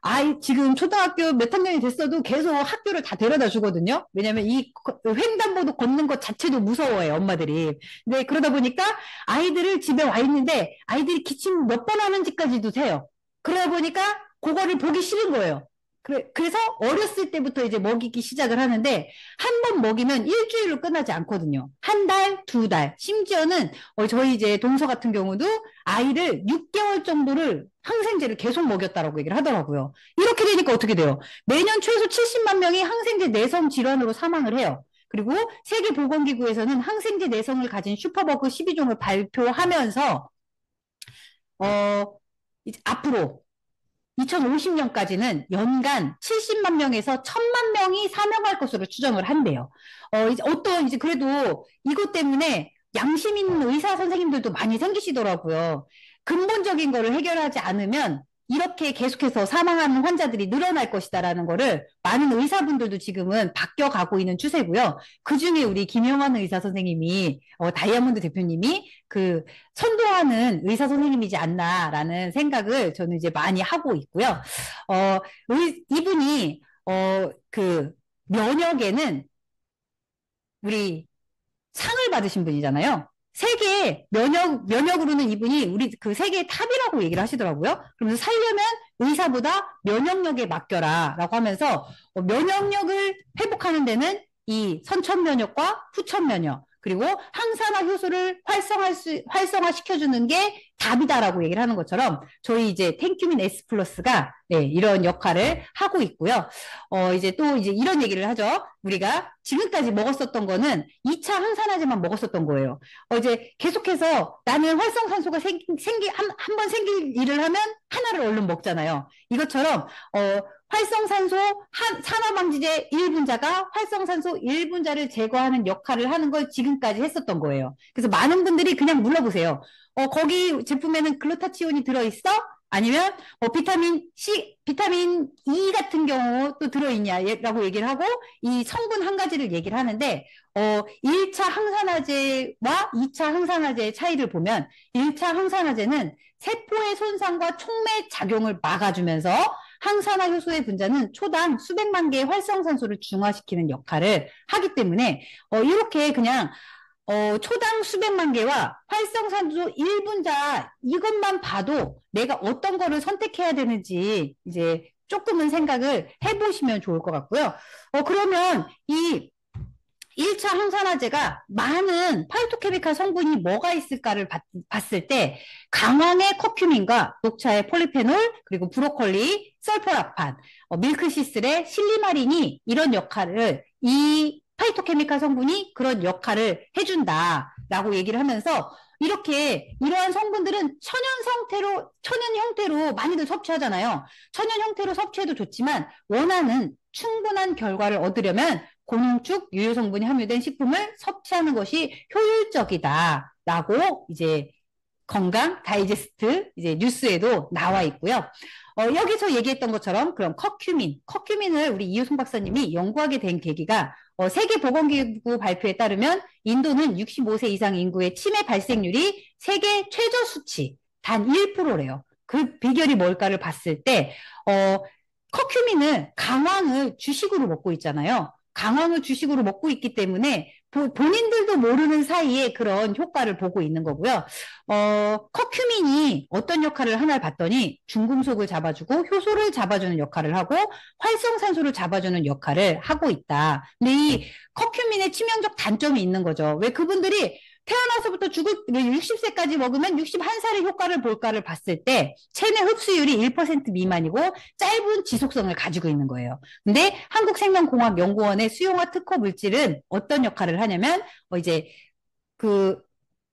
S1: 아이 지금 초등학교 몇 학년이 됐어도 계속 학교를 다 데려다 주거든요. 왜냐면 이 횡단보도 걷는 것 자체도 무서워해요, 엄마들이. 네, 그러다 보니까 아이들을 집에 와 있는데 아이들이 기침 몇 번 하는지까지도 세요. 그러다 보니까 그거를 보기 싫은 거예요. 그래서 어렸을 때부터 이제 먹이기 시작을 하는데 한 번 먹이면 일주일로 끝나지 않거든요. 한 달, 두 달, 심지어는 저희 이제 동서 같은 경우도 아이를 6개월 정도를 항생제를 계속 먹였다라고 얘기를 하더라고요. 이렇게 되니까 어떻게 돼요? 매년 최소 70만 명이 항생제 내성 질환으로 사망을 해요. 그리고 세계보건기구에서는 항생제 내성을 가진 슈퍼버그 12종을 발표하면서 이제 앞으로 2050년까지는 연간 70만 명에서 1000만 명이 사망할 것으로 추정을 한대요. 이제 그래도 이것 때문에 양심 있는 의사 선생님들도 많이 생기시더라고요. 근본적인 거를 해결하지 않으면 이렇게 계속해서 사망하는 환자들이 늘어날 것이다라는 거를 많은 의사분들도 지금은 바뀌어가고 있는 추세고요. 그중에 우리 김영환 의사 선생님이, 다이아몬드 대표님이 선도하는 의사 선생님이지 않나라는 생각을 저는 이제 많이 하고 있고요. 이분이, 면역에는 우리 상을 받으신 분이잖아요. 세계 면역으로는 이분이 우리 세계의 탑이라고 얘기를 하시더라고요. 그러면서 살려면 의사보다 면역력에 맡겨라 라고 하면서 면역력을 회복하는 데는 이 선천면역과 후천면역 그리고 항산화 효소를 활성화시켜주는 게 답이다라고 얘기를 하는 것처럼 저희 이제 탱큐민 S 플러스가 네, 이런 역할을 하고 있고요. 이제 또 이제 이런 얘기를 하죠. 우리가 지금까지 먹었었던 거는 2차 항산화제만 먹었었던 거예요. 이제 계속해서 나는 활성산소가 한 번 생길 일을 하면 하나를 얼른 먹잖아요. 이것처럼 활성산소 산화방지제 1분자가 활성산소 1분자를 제거하는 역할을 하는 걸 지금까지 했었던 거예요. 그래서 많은 분들이 그냥 물어보세요. 거기 제품에는 글루타치온이 들어있어? 아니면 비타민 C, 비타민 E 같은 경우 또 들어있냐라고 얘기를 하고 이 성분 한 가지를 얘기를 하는데 1차 항산화제와 2차 항산화제의 차이를 보면 1차 항산화제는 세포의 손상과 촉매 작용을 막아주면서 항산화 효소의 분자는 초당 수백만 개의 활성산소를 중화시키는 역할을 하기 때문에 이렇게 그냥 초당 수백만 개와 활성산소 1분자 이것만 봐도 내가 어떤 거를 선택해야 되는지 이제 조금은 생각을 해보시면 좋을 것 같고요. 그러면 이 1차 항산화제가 많은 파이토케미칼 성분이 뭐가 있을까를 봤을 때 강황의 커큐민과 녹차의 폴리페놀 그리고 브로콜리, 설포라판, 밀크시슬의 실리마린이 이런 역할을 이 파이토케미칼 성분이 그런 역할을 해준다라고 얘기를 하면서 이렇게 이러한 성분들은 천연 형태로 많이들 섭취하잖아요. 천연 형태로 섭취해도 좋지만 원하는 충분한 결과를 얻으려면 고농축 유효 성분이 함유된 식품을 섭취하는 것이 효율적이다라고 이제 건강 다이제스트 이제 뉴스에도 나와 있고요. 여기서 얘기했던 것처럼 그럼 커큐민을 우리 이효송 박사님이 연구하게 된 계기가 세계보건기구 발표에 따르면 인도는 65세 이상 인구의 치매 발생률이 세계 최저 수치 단 1%래요. 그 비결이 뭘까를 봤을 때 커큐민은 강황을 주식으로 먹고 있잖아요. 강황을 주식으로 먹고 있기 때문에 본인들도 모르는 사이에 그런 효과를 보고 있는 거고요. 커큐민이 어떤 역할을 하나를 봤더니 중금속을 잡아주고 효소를 잡아주는 역할을 하고 활성산소를 잡아주는 역할을 하고 있다. 근데 이 커큐민의 치명적 단점이 있는 거죠. 왜 그분들이 태어나서부터 죽을 60세까지 먹으면 61살의 효과를 볼까를 봤을 때 체내 흡수율이 1% 미만이고 짧은 지속성을 가지고 있는 거예요. 근데 한국생명공학연구원의 수용화 특허 물질은 어떤 역할을 하냐면 이제 그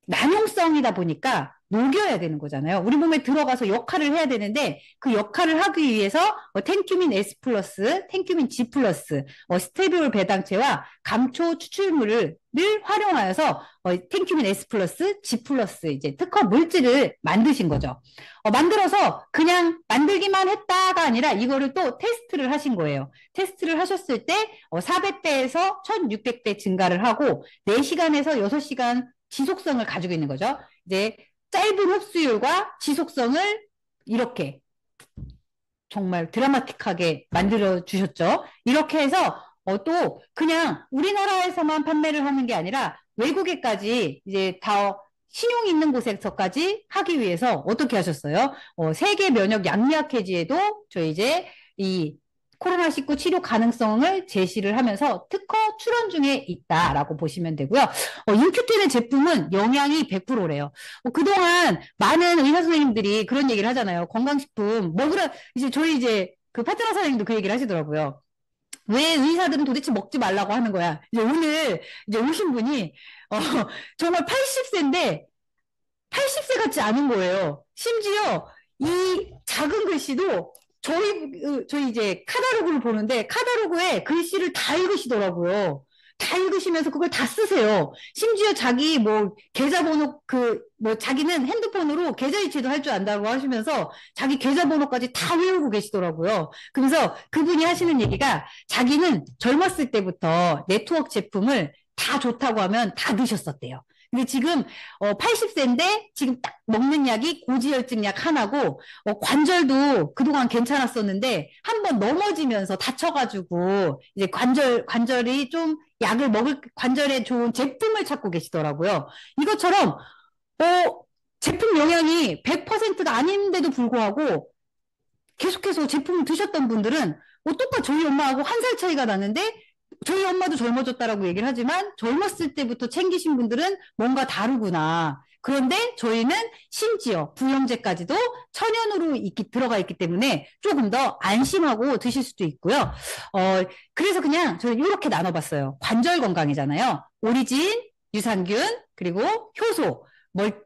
S1: 남용성이다 보니까 녹여야 되는 거잖아요. 우리 몸에 들어가서 역할을 해야 되는데 그 역할을 하기 위해서 텐큐민 S 플러스, 텐큐민 G 플러스, 스테비올 배당체와 감초 추출물을 활용하여서 텐큐민 S 플러스, G 플러스 이제 특허 물질을 만드신 거죠. 만들어서 그냥 만들기만 했다가 아니라 이거를 또 테스트를 하신 거예요. 테스트를 하셨을 때 400배에서 1600배 증가를 하고 4시간에서 6시간 지속성을 가지고 있는 거죠. 이제 짧은 흡수율과 지속성을 이렇게 정말 드라마틱하게 만들어 주셨죠. 이렇게 해서 또 그냥 우리나라에서만 판매를 하는 게 아니라 외국에까지 이제 다 신용 있는 곳에서까지 하기 위해서 어떻게 하셨어요? 세계 면역 양리학 회지에도 저 이제 이 코로나19 치료 가능성을 제시를 하면서 특허 출원 중에 있다라고 보시면 되고요. 인큐되는 제품은 영양이 100%래요. 그동안 많은 의사 선생님들이 그런 얘기를 하잖아요. 건강식품 먹으라 이제 저희 이제 그 파트너 사장님도 그 얘기를 하시더라고요. 왜 의사들은 도대체 먹지 말라고 하는 거야? 이제 오늘 이제 오신 분이 정말 80세인데 80세 같지 않은 거예요. 심지어 이 작은 글씨도 저희 이제 카다로그를 보는데 카다로그에 글씨를 다 읽으시더라고요. 다 읽으시면서 그걸 다 쓰세요. 심지어 자기 뭐 계좌번호 뭐 자기는 핸드폰으로 계좌이체도 할 줄 안다고 하시면서 자기 계좌번호까지 다 외우고 계시더라고요. 그래서 그분이 하시는 얘기가 자기는 젊었을 때부터 네트워크 제품을 다 좋다고 하면 다 드셨었대요. 근데 지금 80세인데 지금 딱 먹는 약이 고지혈증 약 하나고 관절도 그동안 괜찮았었는데 한번 넘어지면서 다쳐가지고 이제 관절이 좀 약을 먹을 관절에 좋은 제품을 찾고 계시더라고요. 이것처럼 제품 영양이 100%가 아닌데도 불구하고 계속해서 제품을 드셨던 분들은 똑같이 저희 엄마하고 한 살 차이가 나는데 저희 엄마도 젊어졌다라고 얘기를 하지만 젊었을 때부터 챙기신 분들은 뭔가 다르구나. 그런데 저희는 심지어 부영제까지도 천연으로 들어가 있기 때문에 조금 더 안심하고 드실 수도 있고요. 그래서 그냥 저는 이렇게 나눠봤어요. 관절 건강이잖아요. 오리진, 유산균, 그리고 효소,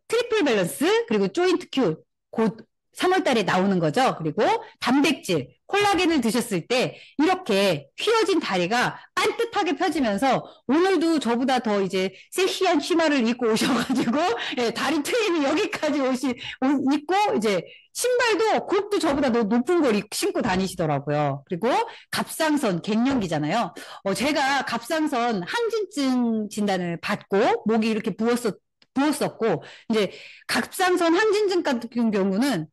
S1: 트리플 밸런스, 그리고 조인트 큐, 곧 3월 달에 나오는 거죠. 그리고 단백질, 콜라겐을 드셨을 때 이렇게 휘어진 다리가 반듯하게 펴지면서 오늘도 저보다 더 이제 섹시한 치마를 입고 오셔가지고 예, 다리 트임이 여기까지 입고 이제 신발도 굽도 저보다 더 높은 걸 신고 다니시더라고요. 그리고 갑상선 갱년기잖아요. 제가 갑상선 항진증 진단을 받고 목이 이렇게 부었었고 이제 갑상선 항진증 같은 경우는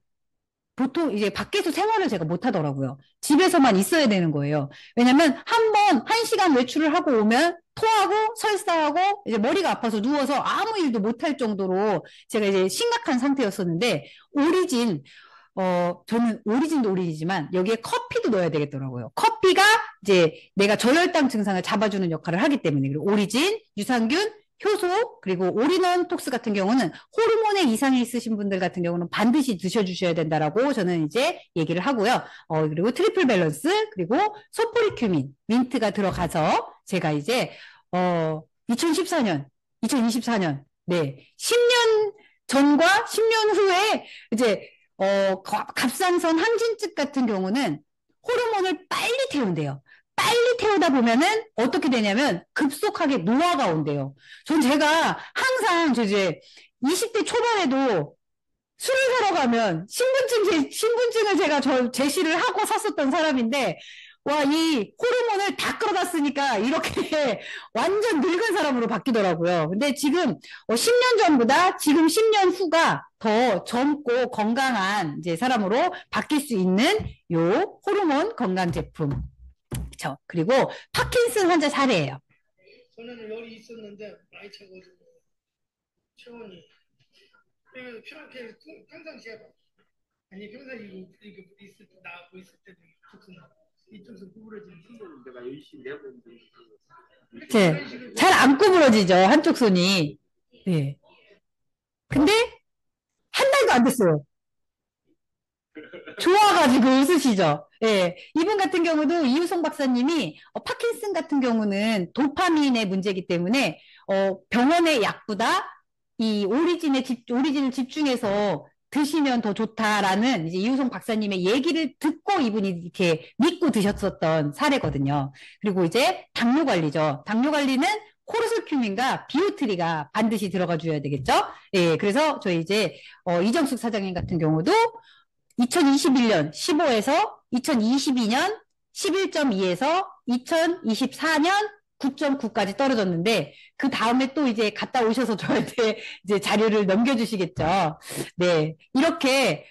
S1: 보통 이제 밖에서 생활을 제가 못 하더라고요. 집에서만 있어야 되는 거예요. 왜냐면 한 시간 외출을 하고 오면 토하고 설사하고 이제 머리가 아파서 누워서 아무 일도 못 할 정도로 제가 이제 심각한 상태였었는데 저는 오리진도 오리지만 여기에 커피도 넣어야 되겠더라고요. 커피가 이제 내가 저혈당 증상을 잡아주는 역할을 하기 때문에 그리고 오리진, 유산균, 효소 그리고 올인원 톡스 같은 경우는 호르몬에 이상이 있으신 분들 같은 경우는 반드시 드셔주셔야 된다라고 저는 이제 얘기를 하고요. 그리고 트리플 밸런스 그리고 소포리큐민 민트가 들어가서 제가 이제 2014년 2024년 네 10년 전과 10년 후에 이제 갑상선 항진증 같은 경우는 호르몬을 빨리 태운대요. 빨리 태우다 보면은 어떻게 되냐면 급속하게 노화가 온대요. 제가 항상 이제 20대 초반에도 술을 사러 가면 신분증을 제가 제시를 하고 샀었던 사람인데 와, 이 호르몬을 다 끌어다 쓰니까 이렇게 완전 늙은 사람으로 바뀌더라고요. 근데 지금 10년 전보다 지금 10년 후가 더 젊고 건강한 이제 사람으로 바뀔 수 있는 요 호르몬 건강 제품. 그렇죠. 그리고 파킨슨 환자 사례예요.
S2: 저는 열이 있었는데 많이 차가지고 체온이 평소에 평상시에 아니 평상시 이렇게 있을 때 나고 있을 때도 이쪽에서 구부러지는 내가 열심히 내고 있는데
S1: 잘 안 구부러지죠 한쪽 손이. 네. 근데 한 달도 안 됐어요. 좋아가지고 웃으시죠? 예. 이분 같은 경우도 이유송 박사님이 파킨슨 같은 경우는 도파민의 문제이기 때문에 병원의 약보다 이 오리진을 집중해서 드시면 더 좋다라는 이제 이유송 박사님의 얘기를 듣고 이분이 이렇게 믿고 드셨었던 사례거든요. 그리고 이제 당뇨 관리죠. 당뇨 관리는 코르솔큐민과 비오트리가 반드시 들어가 줘야 되겠죠? 예. 그래서 저희 이제 이정숙 사장님 같은 경우도 2021년 15에서 2022년 11.2에서 2024년 9.9까지 떨어졌는데, 그 다음에 또 이제 갔다 오셔서 저한테 이제 자료를 넘겨주시겠죠. 네. 이렇게,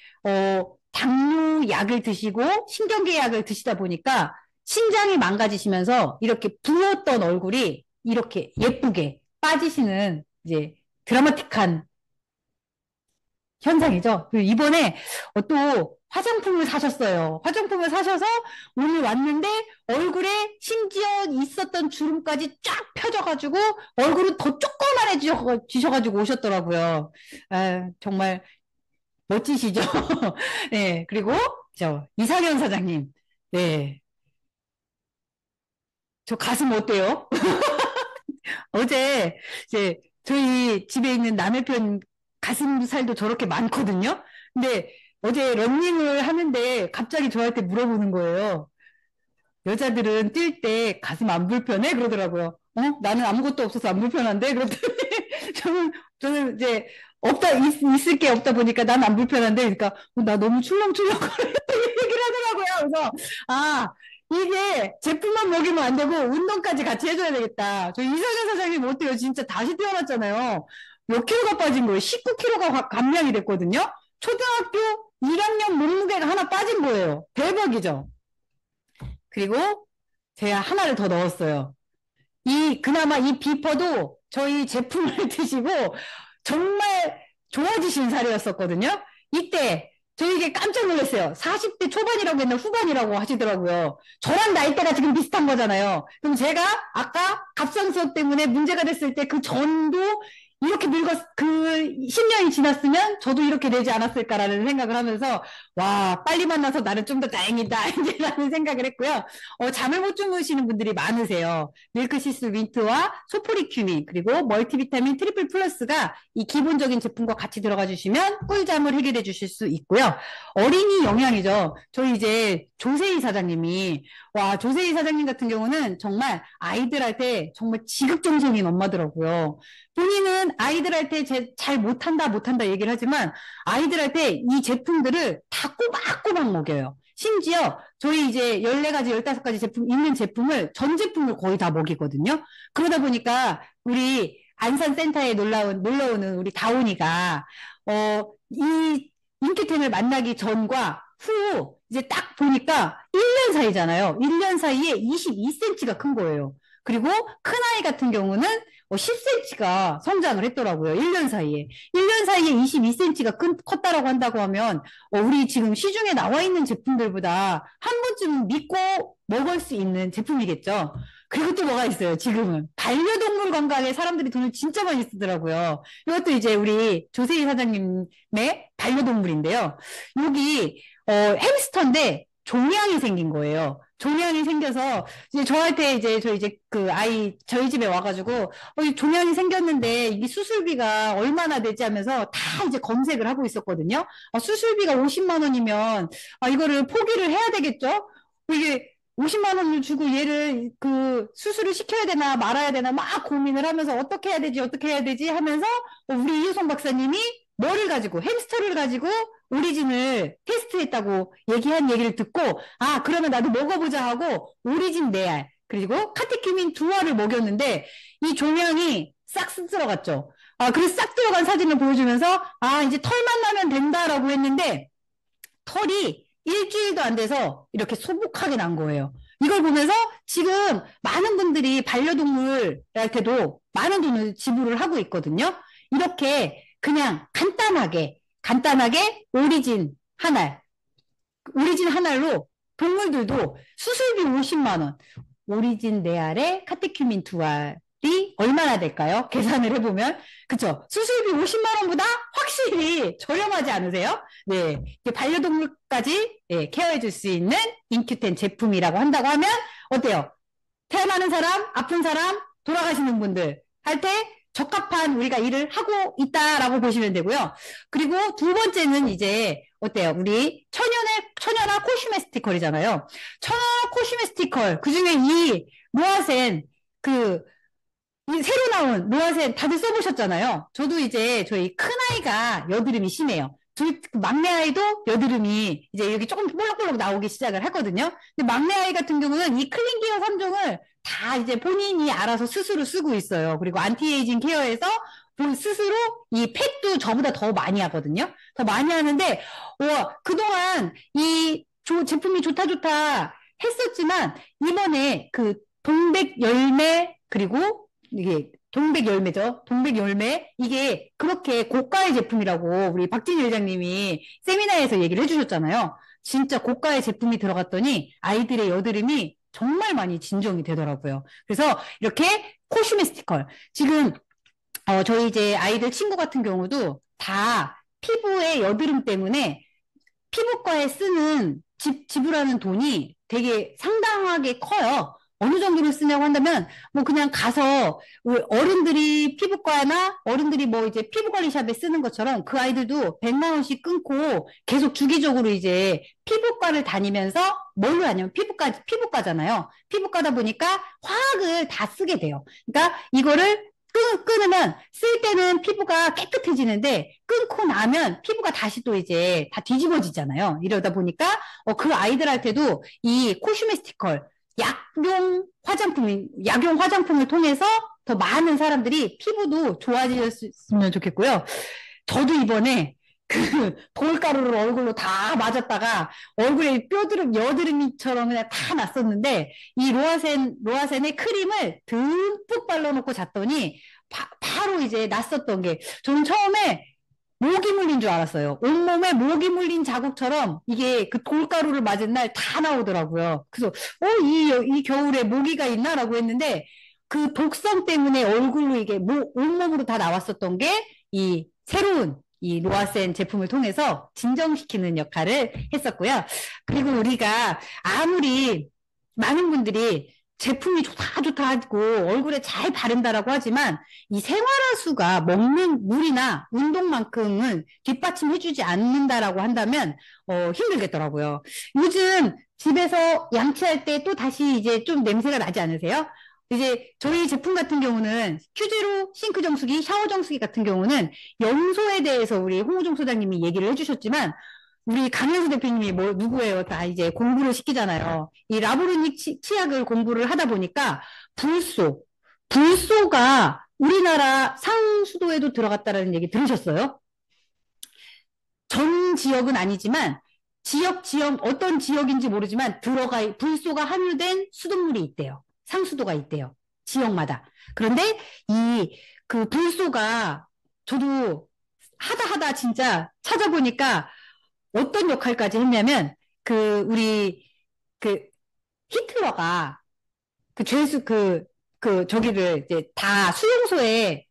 S1: 당뇨 약을 드시고 신경계 약을 드시다 보니까 신장이 망가지시면서 이렇게 부었던 얼굴이 이렇게 예쁘게 빠지시는 이제 드라마틱한 현상이죠. 그리고 이번에 또 화장품을 사셨어요. 화장품을 사셔서 오늘 왔는데 얼굴에 심지어 있었던 주름까지 쫙 펴져가지고 얼굴은 더 조그만해지셔가지고 오셨더라고요. 아, 정말 멋지시죠? 네, 그리고 이상현 사장님. 네, 저 가슴 어때요? 어제 이제 저희 집에 있는 남의 편 가슴살도 저렇게 많거든요. 근데 어제 러닝을 하는데 갑자기 저한테 물어보는 거예요. 여자들은 뛸 때 가슴 안 불편해? 그러더라고요. 나는 아무것도 없어서 안 불편한데? 그랬더니 저는 이제 있을 게 없다 보니까 난 안 불편한데, 그러니까 나 너무 출렁출렁거려 얘기를 하더라고요. 그래서 아, 이게 제품만 먹이면 안 되고 운동까지 같이 해줘야 되겠다. 저 이상현 사장님 어때요? 진짜 다시 태어났잖아요. 몇 킬로가 빠진 거예요? 19킬로가 감량이 됐거든요. 초등학교 1학년 몸무게가 하나 빠진 거예요. 대박이죠? 그리고 제가 하나를 더 넣었어요. 그나마 이 비퍼도 저희 제품을 드시고 정말 좋아지신 사례였었거든요. 이때 저에게 깜짝 놀랐어요. 40대 초반이라고 했나 후반이라고 하시더라고요. 저랑 나이대가 지금 비슷한 거잖아요. 그럼 제가 아까 갑상선 때문에 문제가 됐을 때 그 전도 이렇게 그 10년이 지났으면 저도 이렇게 되지 않았을까라는 생각을 하면서, 와, 빨리 만나서 나는 좀 더 다행이다, 이제라는 생각을 했고요. 잠을 못 주무시는 분들이 많으세요. 밀크시스 윈트와 소포리큐민, 그리고 멀티비타민 트리플 플러스가 이 기본적인 제품과 같이 들어가 주시면 꿀잠을 해결해 주실 수 있고요. 어린이 영양이죠. 저희 이제 조세희 사장님이, 와, 조세희 사장님 같은 경우는 정말 아이들한테 정말 지극정성인 엄마더라고요. 본인은 아이들한테 잘 못한다 얘기를 하지만 아이들한테 이 제품들을 다 꼬박꼬박 먹여요. 심지어 저희 이제 14가지, 15가지 제품 있는 제품을 전 제품을 거의 다 먹이거든요. 그러다 보니까 우리 안산센터에 놀러오는 우리 다온이가 이 인기템을 만나기 전과 후 이제 딱 보니까 1년 사이잖아요. 1년 사이에 22cm가 큰 거예요. 그리고 큰아이 같은 경우는 10cm가 성장을 했더라고요. 1년 사이에. 1년 사이에 22cm가 컸다라고 한다고 하면, 우리 지금 시중에 나와 있는 제품들보다 한 번쯤 믿고 먹을 수 있는 제품이겠죠. 그리고 또 뭐가 있어요, 지금은. 반려동물 건강에 사람들이 돈을 진짜 많이 쓰더라고요. 이것도 이제 우리 조세희 사장님의 반려동물인데요. 여기, 햄스터인데 종양이 생긴 거예요. 종양이 생겨서 이제 저한테 이제 저희 집에 와가지고 이 종양이 생겼는데 이게 수술비가 얼마나 되지 하면서 다 이제 검색을 하고 있었거든요. 수술비가 50만 원이면 이거를 포기를 해야 되겠죠? 이게 50만 원을 주고 얘를 그 수술을 시켜야 되나 말아야 되나 막 고민을 하면서 어떻게 해야 되지 하면서 우리 이효성 박사님이 뭐를 가지고 햄스터를 가지고 오리진을 테스트했다고 얘기한 얘기를 듣고 그러면 나도 먹어보자 하고 오리진 4알 그리고 카테큐민 2알을 먹였는데 이 종양이 싹 들어갔죠. 그래서 싹 들어간 사진을 보여주면서 이제 털만 나면 된다라고 했는데 털이 일주일도 안 돼서 이렇게 소복하게 난 거예요. 이걸 보면서 지금 많은 분들이 반려동물한테도 많은 돈을 지불을 하고 있거든요. 이렇게 그냥 간단하게 오리진 하나로 동물들도 수술비 50만 원, 오리진 4알에 카테큐민 2알이 얼마나 될까요? 계산을 해보면. 그쵸? 수술비 50만 원보다 확실히 저렴하지 않으세요? 네. 반려동물까지 예, 케어해줄 수 있는 인큐텐 제품이라고 한다고 하면 어때요? 태어나는 사람, 아픈 사람, 돌아가시는 분들 할 때 적합한 우리가 일을 하고 있다라고 보시면 되고요. 그리고 두 번째는 이제 어때요? 우리 천연화 코슈메스티컬이잖아요. 천연화 코슈메스티컬 그중에 이 로아센 이 새로 나온 로아센 다들 써보셨잖아요. 저도 이제 저희 큰아이가 여드름이 심해요. 막내 아이도 여드름이 이제 여기 조금 볼록볼록 나오기 시작을 했거든요. 근데 막내 아이 같은 경우는 이 클린케어 3종을 다 이제 본인이 알아서 스스로 쓰고 있어요. 그리고 안티에이징 케어에서 스스로 이 팩도 저보다 더 많이 하거든요. 더 많이 하는데, 그동안 이 제품이 좋다 했었지만, 이번에 그 동백 열매, 그리고 이게 동백 열매죠. 동백 열매. 이게 그렇게 고가의 제품이라고 우리 박진희 회장님이 세미나에서 얘기를 해주셨잖아요. 진짜 고가의 제품이 들어갔더니 아이들의 여드름이 정말 많이 진정이 되더라고요. 그래서 이렇게 코슈메스티컬. 지금 저희 이제 아이들 친구 같은 경우도 다 피부의 여드름 때문에 피부과에 쓰는 지불하는 돈이 되게 상당하게 커요. 어느 정도로 쓰냐고 한다면, 뭐 그냥 가서 어른들이 피부과나 어른들이 뭐 이제 피부관리샵에 쓰는 것처럼 그 아이들도 100만 원씩 끊고 계속 주기적으로 이제 피부과를 다니면서 뭘로 다니면 피부과잖아요. 피부과다 보니까 화학을 다 쓰게 돼요. 그러니까 이거를 끊으면 쓸 때는 피부가 깨끗해지는데 끊고 나면 피부가 다시 또 이제 다 뒤집어지잖아요. 이러다 보니까 그 아이들한테도 이 코슈메스티컬 약용 화장품을 통해서 더 많은 사람들이 피부도 좋아졌으면 좋겠고요. 저도 이번에 그 돌가루를 얼굴로 다 맞았다가 얼굴에 여드름이처럼 그냥 다 났었는데 이 로아센의 크림을 듬뿍 발라놓고 잤더니 바로 이제 났었던 게 저는 처음에 모기 물린 줄 알았어요. 온몸에 모기 물린 자국처럼 이게 그 돌가루를 맞은 날 다 나오더라고요. 그래서 이 겨울에 모기가 있나라고 했는데 그 독성 때문에 얼굴로 이게 온몸으로 다 나왔었던 게 이 새로운 이 로아센 제품을 통해서 진정시키는 역할을 했었고요. 그리고 우리가 아무리 많은 분들이 제품이 좋다 하고 얼굴에 잘 바른다라고 하지만 이 생활하수가 먹는 물이나 운동만큼은 뒷받침해주지 않는다라고 한다면 힘들겠더라고요. 요즘 집에서 양치할 때 또 다시 이제 좀 냄새가 나지 않으세요? 이제 저희 제품 같은 경우는 큐제로 싱크 정수기, 샤워 정수기 같은 경우는 염소에 대해서 우리 홍우종 소장님이 얘기를 해주셨지만 우리 강현수 대표님이 누구예요? 다 이제 공부를 시키잖아요. 이 라보르닉 치약을 공부를 하다 보니까 불소가 우리나라 상수도에도 들어갔다라는 얘기 들으셨어요? 전 지역은 아니지만 지역 어떤 지역인지 모르지만 불소가 함유된 수돗물이 있대요. 상수도가 있대요. 지역마다. 그런데 그 불소가 저도 하다 진짜 찾아보니까 어떤 역할까지 했냐면 우리 히틀러가 저기를 이제 다 수용소에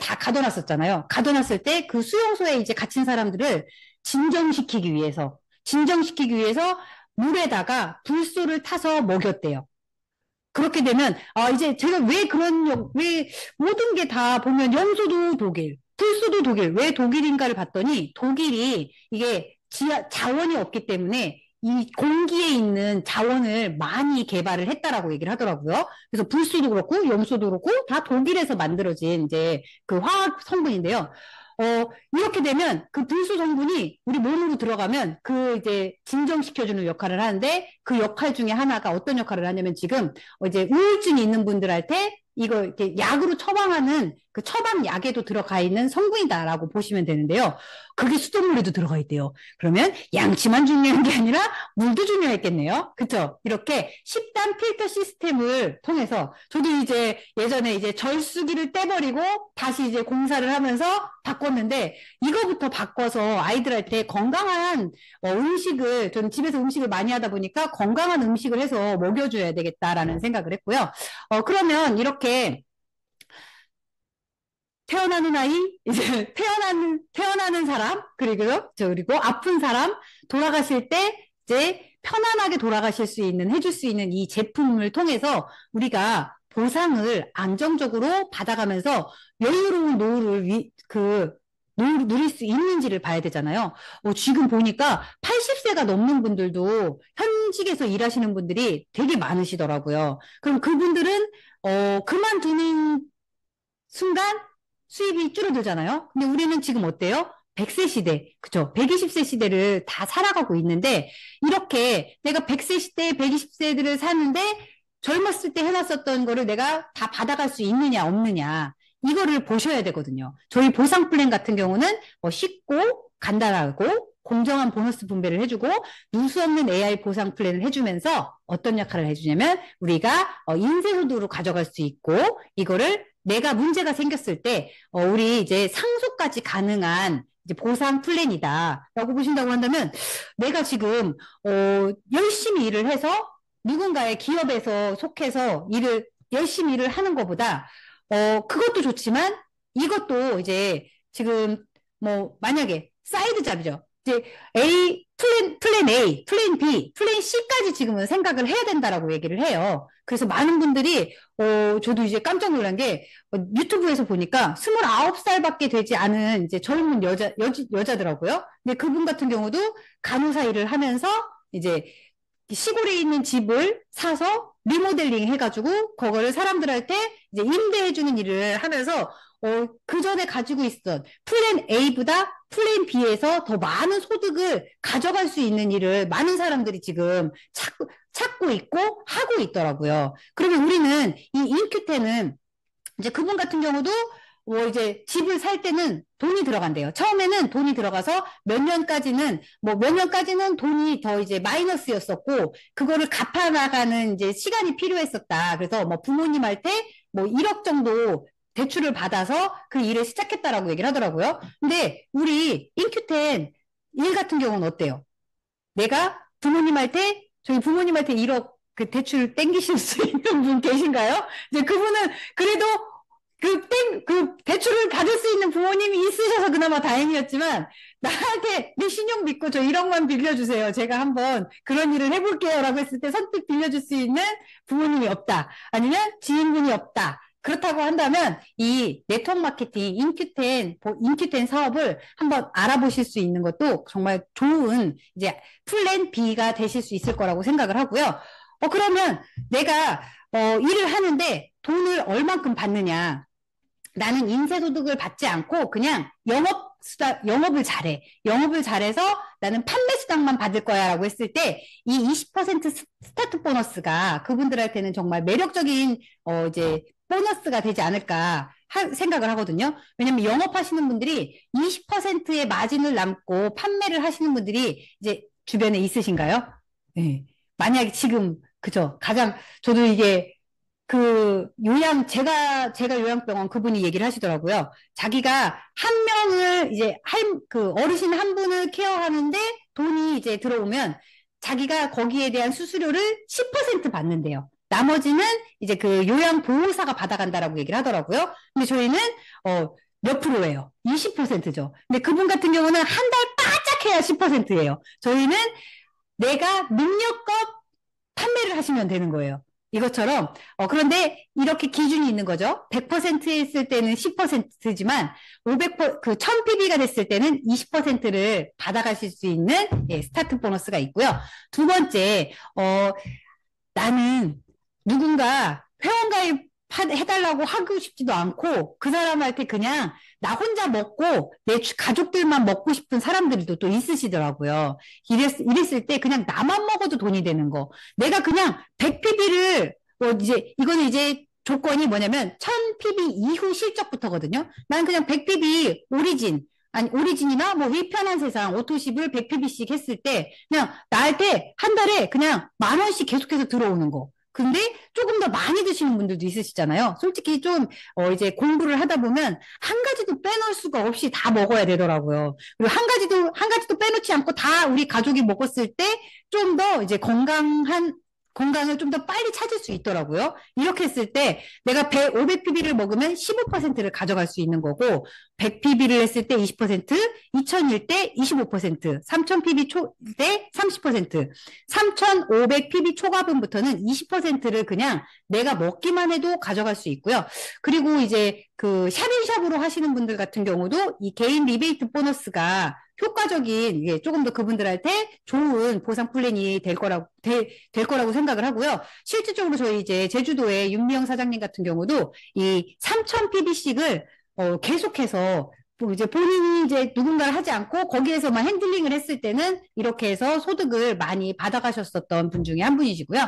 S1: 다 가둬놨었잖아요. 가둬놨을 때 그 수용소에 이제 갇힌 사람들을 진정시키기 위해서 물에다가 불소를 타서 먹였대요. 그렇게 되면 이제 제가 왜 모든 게 다 보면 염소도 독일, 불소도 독일, 왜 독일인가를 봤더니 독일이 이게 자원이 없기 때문에 이 공기에 있는 자원을 많이 개발을 했다라고 얘기를 하더라고요. 그래서 불소도 그렇고 염소도 그렇고 다 독일에서 만들어진 이제 그 화학 성분인데요. 이렇게 되면 그 불소 성분이 우리 몸으로 들어가면 이제 진정시켜주는 역할을 하는데 그 역할 중에 하나가 어떤 역할을 하냐면 지금 이제 우울증이 있는 분들한테 이거 이렇게 약으로 처방하는 그 처방약에도 들어가 있는 성분이다라고 보시면 되는데요. 그게 수돗물에도 들어가 있대요. 그러면 양치만 중요한 게 아니라 물도 중요했겠네요. 그쵸? 이렇게 10단 필터 시스템을 통해서 저도 이제 예전에 이제 절수기를 떼버리고 다시 이제 공사를 하면서 바꿨는데 이거부터 바꿔서 아이들한테 건강한 음식을 좀 집에서 음식을 많이 하다 보니까 건강한 음식을 해서 먹여줘야 되겠다라는 생각을 했고요. 그러면 이렇게 태어나는 아이, 이제 태어나는 사람, 그리고 아픈 사람, 돌아가실 때 이제 편안하게 돌아가실 수 있는, 해줄 수 있는 이 제품을 통해서 우리가 보상을 안정적으로 받아가면서 여유로운 노후를 누릴 수 있는지를 봐야 되잖아요. 지금 보니까 80세가 넘는 분들도 현직에서 일하시는 분들이 되게 많으시더라고요. 그럼 그분들은, 그만두는 순간 수입이 줄어들잖아요. 근데 우리는 지금 어때요? 100세 시대, 그죠? 120세 시대를 다 살아가고 있는데, 이렇게 내가 100세 시대, 120세들을 사는데, 젊었을 때 해놨었던 거를 내가 다 받아갈 수 있느냐, 없느냐, 이거를 보셔야 되거든요. 저희 보상 플랜 같은 경우는 쉽고, 간단하고, 공정한 보너스 분배를 해주고, 누수 없는 AI 보상 플랜을 해주면서 어떤 역할을 해주냐면, 우리가 인쇄소득으로 가져갈 수 있고, 이거를 내가 문제가 생겼을 때, 우리 이제 상속까지 가능한 이제 보상 플랜이다. 라고 보신다고 한다면, 내가 지금, 열심히 일을 해서 누군가의 기업에서 속해서 열심히 일을 하는 것보다, 그것도 좋지만, 이것도 이제 지금, 만약에 사이드 잡이죠. 이제 플랜 A, 플랜 B, 플랜 C까지 지금은 생각을 해야 된다라고 얘기를 해요. 그래서 많은 분들이, 저도 이제 깜짝 놀란 게, 유튜브에서 보니까 29살밖에 되지 않은 이제 젊은 여자더라고요. 근데 그분 같은 경우도 간호사 일을 하면서 이제 시골에 있는 집을 사서 리모델링 해가지고, 그거를 사람들한테 이제 임대해주는 일을 하면서, 그 전에 가지고 있었던 플랜 A보다 플랜 B에서 더 많은 소득을 가져갈 수 있는 일을 많은 사람들이 지금 찾고 있고 하고 있더라고요. 그러면 우리는 이 인큐테는 이제 그분 같은 경우도 이제 집을 살 때는 돈이 들어간대요. 처음에는 돈이 들어가서 몇 년까지는 돈이 더 이제 마이너스였었고, 그거를 갚아나가는 이제 시간이 필요했었다. 그래서 부모님한테 1억 정도 대출을 받아서 그 일을 시작했다라고 얘기를 하더라고요. 근데 우리 인큐텐 일 같은 경우는 어때요? 내가 저희 부모님한테 1억 그 대출 땡기실 수 있는 분 계신가요? 이제 그분은 그래도 그 대출을 받을 수 있는 부모님이 있으셔서 그나마 다행이었지만, 나한테 내 신용 믿고 저 1억만 빌려주세요. 제가 한번 그런 일을 해볼게요. 라고 했을 때 선뜻 빌려줄 수 있는 부모님이 없다. 아니면 지인분이 없다. 그렇다고 한다면 이 네트워크 마케팅 인큐텐 사업을 한번 알아보실 수 있는 것도 정말 좋은 이제 플랜 B가 되실 수 있을 거라고 생각을 하고요. 그러면 내가 일을 하는데 돈을 얼만큼 받느냐? 나는 인쇄소득을 받지 않고 그냥 영업을 잘해. 영업을 잘해서 나는 판매 수당만 받을 거야 라고 했을 때 이 20% 스타트 보너스가 그분들한테는 정말 매력적인 이제 보너스가 되지 않을까 생각을 하거든요. 왜냐면 영업하시는 분들이 20%의 마진을 남고 판매를 하시는 분들이 이제 주변에 있으신가요? 네. 만약에 지금 그죠? 저도 이게 제가 요양병원 그분이 얘기를 하시더라고요. 자기가 한 명을 이제 어르신 한 분을 케어하는데 돈이 이제 들어오면 자기가 거기에 대한 수수료를 10% 받는데요. 나머지는 이제 그 요양보호사가 받아간다라고 얘기를 하더라고요. 근데 저희는, 몇 프로예요? 20%죠. 근데 그분 같은 경우는 한 달 바짝 해야 10%예요. 저희는 내가 능력껏 판매를 하시면 되는 거예요. 이것처럼, 그런데 이렇게 기준이 있는 거죠. 100% 했을 때는 10%지만, 1000PB가 됐을 때는 20%를 받아가실 수 있는, 스타트 보너스가 있고요. 두 번째, 나는 누군가 회원가입 해달라고 하고 싶지도 않고, 그 사람한테 그냥 나 혼자 먹고 내 가족들만 먹고 싶은 사람들도 또 있으시더라고요. 이랬을 때 그냥 나만 먹어도 돈이 되는 거. 내가 그냥 100PB를, 이거는 이제 조건이 뭐냐면 1000PB 이후 실적부터거든요. 난 그냥 100PB 오리진이나 이 편한 세상 오토십을 100PB씩 했을 때 그냥 나한테 한 달에 그냥 10,000원씩 계속해서 들어오는 거. 근데 조금 더 많이 드시는 분들도 있으시잖아요. 솔직히 좀, 이제 공부를 하다 보면 한 가지도 빼놓을 수가 없이 다 먹어야 되더라고요. 그리고 한 가지도 빼놓지 않고 다 우리 가족이 먹었을 때 좀 더 이제 건강한 건강을 좀 더 빨리 찾을 수 있더라고요. 이렇게 했을 때 내가 500pb를 먹으면 15%를 가져갈 수 있는 거고 100pb를 했을 때 20%, 2000일 때 25%, 3000pb 때 30%, 3500pb 초과분부터는 20%를 그냥 내가 먹기만 해도 가져갈 수 있고요. 그리고 이제 그 샵인샵으로 하시는 분들 같은 경우도 이 개인 리베이트 보너스가 효과적인, 예, 조금 더 그분들한테 좋은 보상 플랜이 될 거라고 생각을 하고요. 실질적으로 저희 이제 제주도의 윤미영 사장님 같은 경우도 이 3000pb씩을 계속해서 이제 본인이 이제 누군가를 하지 않고 거기에서만 핸들링을 했을 때는 이렇게 해서 소득을 많이 받아가셨었던 분 중에 한 분이시고요.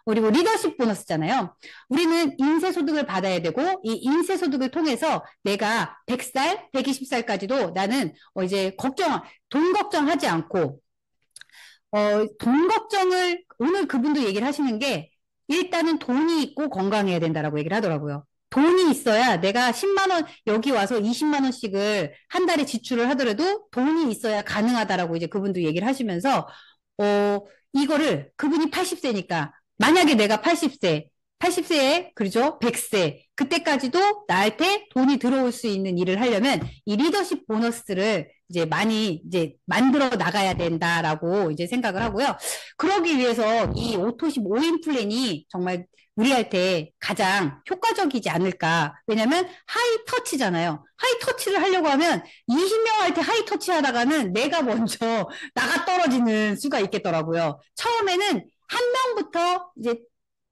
S1: 그리고 리더십 보너스잖아요. 우리는 인세소득을 받아야 되고 이 인세소득을 통해서 내가 100살, 120살까지도 나는 이제 돈 걱정하지 않고 돈 걱정을 오늘 그분도 얘기를 하시는 게 일단은 돈이 있고 건강해야 된다라고 얘기를 하더라고요. 돈이 있어야 내가 10만 원 여기 와서 20만 원씩을 한 달에 지출을 하더라도 돈이 있어야 가능하다라고 이제 그분도 얘기를 하시면서 이거를 그분이 80세니까 만약에 내가 80세에, 그렇죠? 100세, 그때까지도 나한테 돈이 들어올 수 있는 일을 하려면 이 리더십 보너스를 이제 많이 이제 만들어 나가야 된다라고 이제 생각을 하고요. 그러기 위해서 이 오토십 5인 플랜이 정말 우리한테 가장 효과적이지 않을까. 왜냐면 하이 터치잖아요. 하이 터치를 하려고 하면 20명한테 하이 터치 하다가는 내가 먼저 나가 떨어지는 수가 있겠더라고요. 처음에는 한 명부터 이제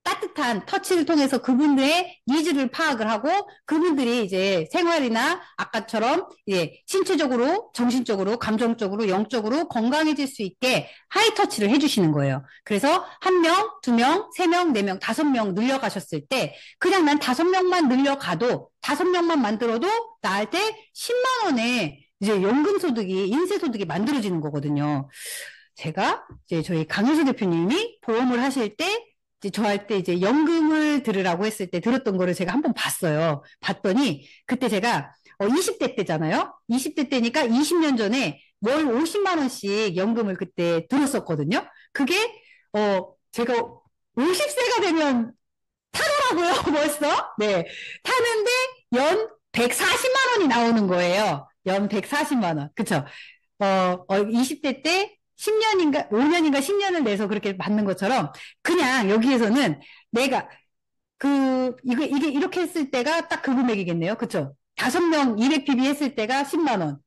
S1: 따뜻한 터치를 통해서 그분들의 니즈를 파악을 하고 그분들이 이제 생활이나 아까처럼 이제 신체적으로, 정신적으로, 감정적으로, 영적으로 건강해질 수 있게 하이 터치를 해주시는 거예요. 그래서 한 명, 두 명, 세 명, 네 명, 5명 늘려가셨을 때 그냥 난 5명만 늘려가도 5명만 만들어도 나한테 10만 원의 이제 연금소득이, 인세소득이 만들어지는 거거든요. 제가 이제 저희 강효수 대표님이 보험을 하실 때 이제 저 할 때 이제 연금을 들으라고 했을 때 들었던 거를 제가 한번 봤어요. 봤더니 그때 제가 20대 때잖아요. 20대 때니까 20년 전에 월 50만 원씩 연금을 그때 들었었거든요. 그게 제가 50세가 되면 타더라고요. 벌써. 네. 타는데 연 140만 원이 나오는 거예요. 연 140만 원. 그쵸? 20대 때 10년인가, 5년인가 10년을 내서 그렇게 받는 것처럼, 그냥 여기에서는 내가, 이게 이렇게 했을 때가 딱 그 금액이겠네요. 그쵸? 5명 200pb 했을 때가 10만 원.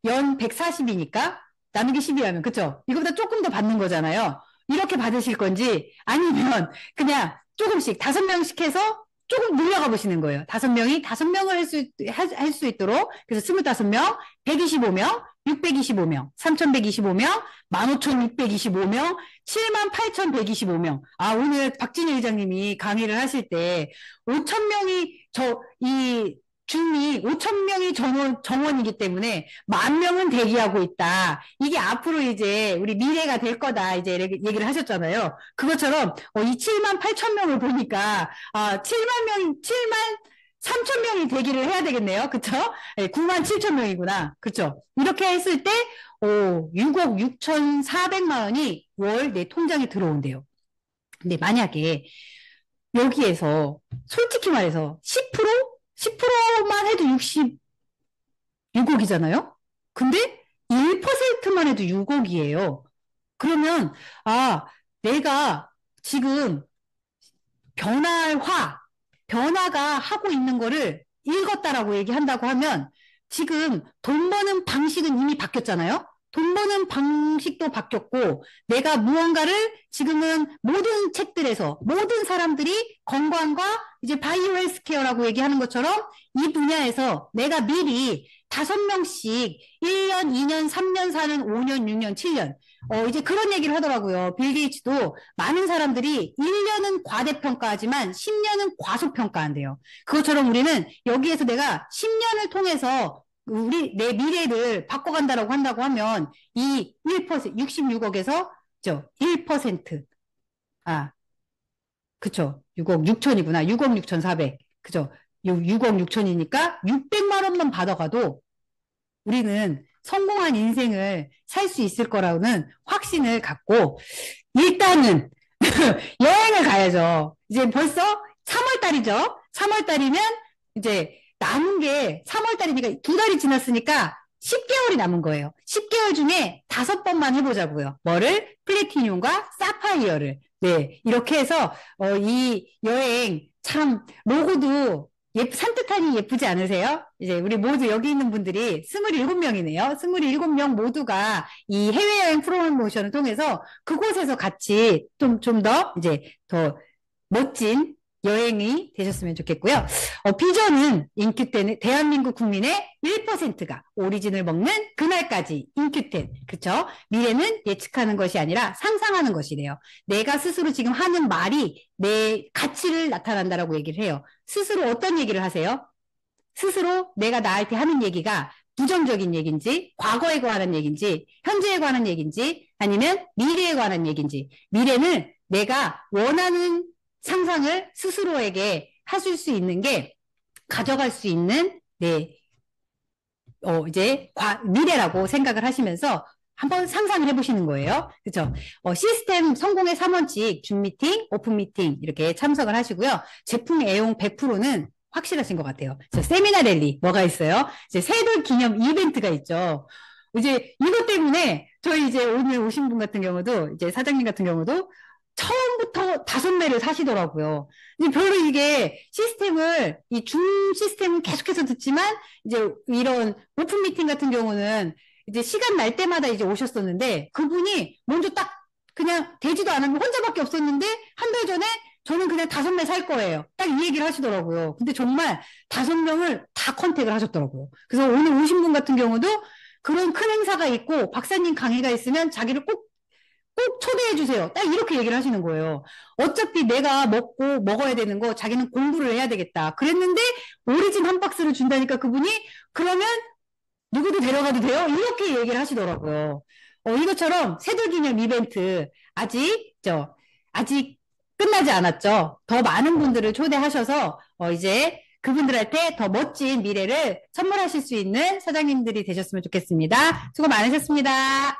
S1: 연 140이니까, 나누기 10이라면, 그쵸? 이거보다 조금 더 받는 거잖아요. 이렇게 받으실 건지, 아니면, 그냥 조금씩, 5명씩 해서 조금 늘려가 보시는 거예요. 5명을 할 수 있도록, 그래서 25명, 125명, 625명, 3,125명, 15,625명, 78,125명. 아, 오늘 박진희 의장님이 강의를 하실 때 5,000명이 줌이 5,000명이 정원이기 때문에 10,000명은 대기하고 있다. 이게 앞으로 이제 우리 미래가 될 거다. 이제 얘기를 하셨잖아요. 그것처럼 이 78,000명을 보니까 7만 3,000명이 대기를 해야 되겠네요. 그쵸? 네, 97,000명이구나. 그쵸? 이렇게 했을 때, 6억 6,400만 원이 월 내 통장에 들어온대요. 근데 만약에 여기에서 솔직히 말해서 10%만 해도 66억이잖아요? 근데 1%만 해도 6억이에요. 그러면, 내가 지금 변화가 하고 있는 거를 읽었다라고 얘기한다고 하면 지금 돈 버는 방식은 이미 바뀌었잖아요. 돈 버는 방식도 바뀌었고 내가 무언가를 지금은 모든 책들에서 모든 사람들이 건강과 이제 바이오 헬스케어라고 얘기하는 것처럼 이 분야에서 내가 미리 5명씩 1년, 2년, 3년 사는 5년, 6년, 7년 이제 그런 얘기를 하더라고요. 빌 게이츠도 많은 사람들이 1년은 과대평가하지만 10년은 과소평가한대요. 그것처럼 우리는 여기에서 내가 10년을 통해서 내 미래를 바꿔간다라고 한다고 하면 이 1%, 66억에서 1%. 그쵸. 6억 6천이구나. 6억 6,400. 그죠. 6억 6천이니까 600만 원만 받아가도 우리는 성공한 인생을 살 수 있을 거라는 확신을 갖고 일단은 여행을 가야죠. 이제 벌써 3월 달이죠. 3월 달이면 이제 남은 게 3월 달이니까 2달이 지났으니까 10개월이 남은 거예요. 10개월 중에 5번만 해보자고요. 뭐를? 플래티늄과 사파이어를. 네, 이렇게 해서 이 여행 참 로고도 산뜻하니 예쁘지 않으세요? 이제 우리 모두 여기 있는 분들이 27명이네요. 27명 모두가 이 해외여행 프로모션을 통해서 그곳에서 같이 좀 더 이제 더 멋진 여행이 되셨으면 좋겠고요. 비전은 인큐텐 대한민국 국민의 1%가 오리진을 먹는 그날까지 인큐텐. 그쵸? 미래는 예측하는 것이 아니라 상상하는 것이래요. 내가 스스로 지금 하는 말이 내 가치를 나타난다라고 얘기를 해요. 스스로 어떤 얘기를 하세요? 스스로 내가 나한테 하는 얘기가 부정적인 얘기인지, 과거에 관한 얘기인지, 현재에 관한 얘기인지, 아니면 미래에 관한 얘기인지. 미래는 내가 원하는 상상을 스스로에게 하실 수 있는 게 가져갈 수 있는 네, 이제 미래라고 생각을 하시면서 한번 상상을 해보시는 거예요. 그렇죠? 시스템 성공의 3원칙, 줌 미팅, 오픈 미팅 이렇게 참석을 하시고요. 제품 애용 100%는 확실하신 것 같아요. 세미나 랠리 뭐가 있어요? 이제 새돌 기념 이벤트가 있죠. 이제 이것 때문에 저희 이제 오늘 오신 분 같은 경우도 이제 사장님 같은 경우도 처음부터 5매를 사시더라고요. 이제 별로 이게 시스템을, 이 줌 시스템은 계속해서 듣지만, 이제 이런 오픈 미팅 같은 경우는 이제 시간 날 때마다 이제 오셨었는데, 그분이 먼저 딱 그냥 되지도 않았는데, 혼자밖에 없었는데, 한 달 전에 저는 그냥 5매 살 거예요. 딱 이 얘기를 하시더라고요. 근데 정말 5명을 다 컨택을 하셨더라고요. 그래서 오늘 오신 분 같은 경우도 그런 큰 행사가 있고, 박사님 강의가 있으면 자기를 꼭 초대해 주세요. 딱 이렇게 얘기를 하시는 거예요. 어차피 내가 먹어야 되는 거 자기는 공부를 해야 되겠다. 그랬는데 오리진 한 박스를 준다니까 그분이 그러면 누구도 데려가도 돼요? 이렇게 얘기를 하시더라고요. 이것처럼 새돌기념 이벤트 아직 끝나지 않았죠. 더 많은 분들을 초대하셔서 이제 그분들한테 더 멋진 미래를 선물하실 수 있는 사장님들이 되셨으면 좋겠습니다. 수고 많으셨습니다.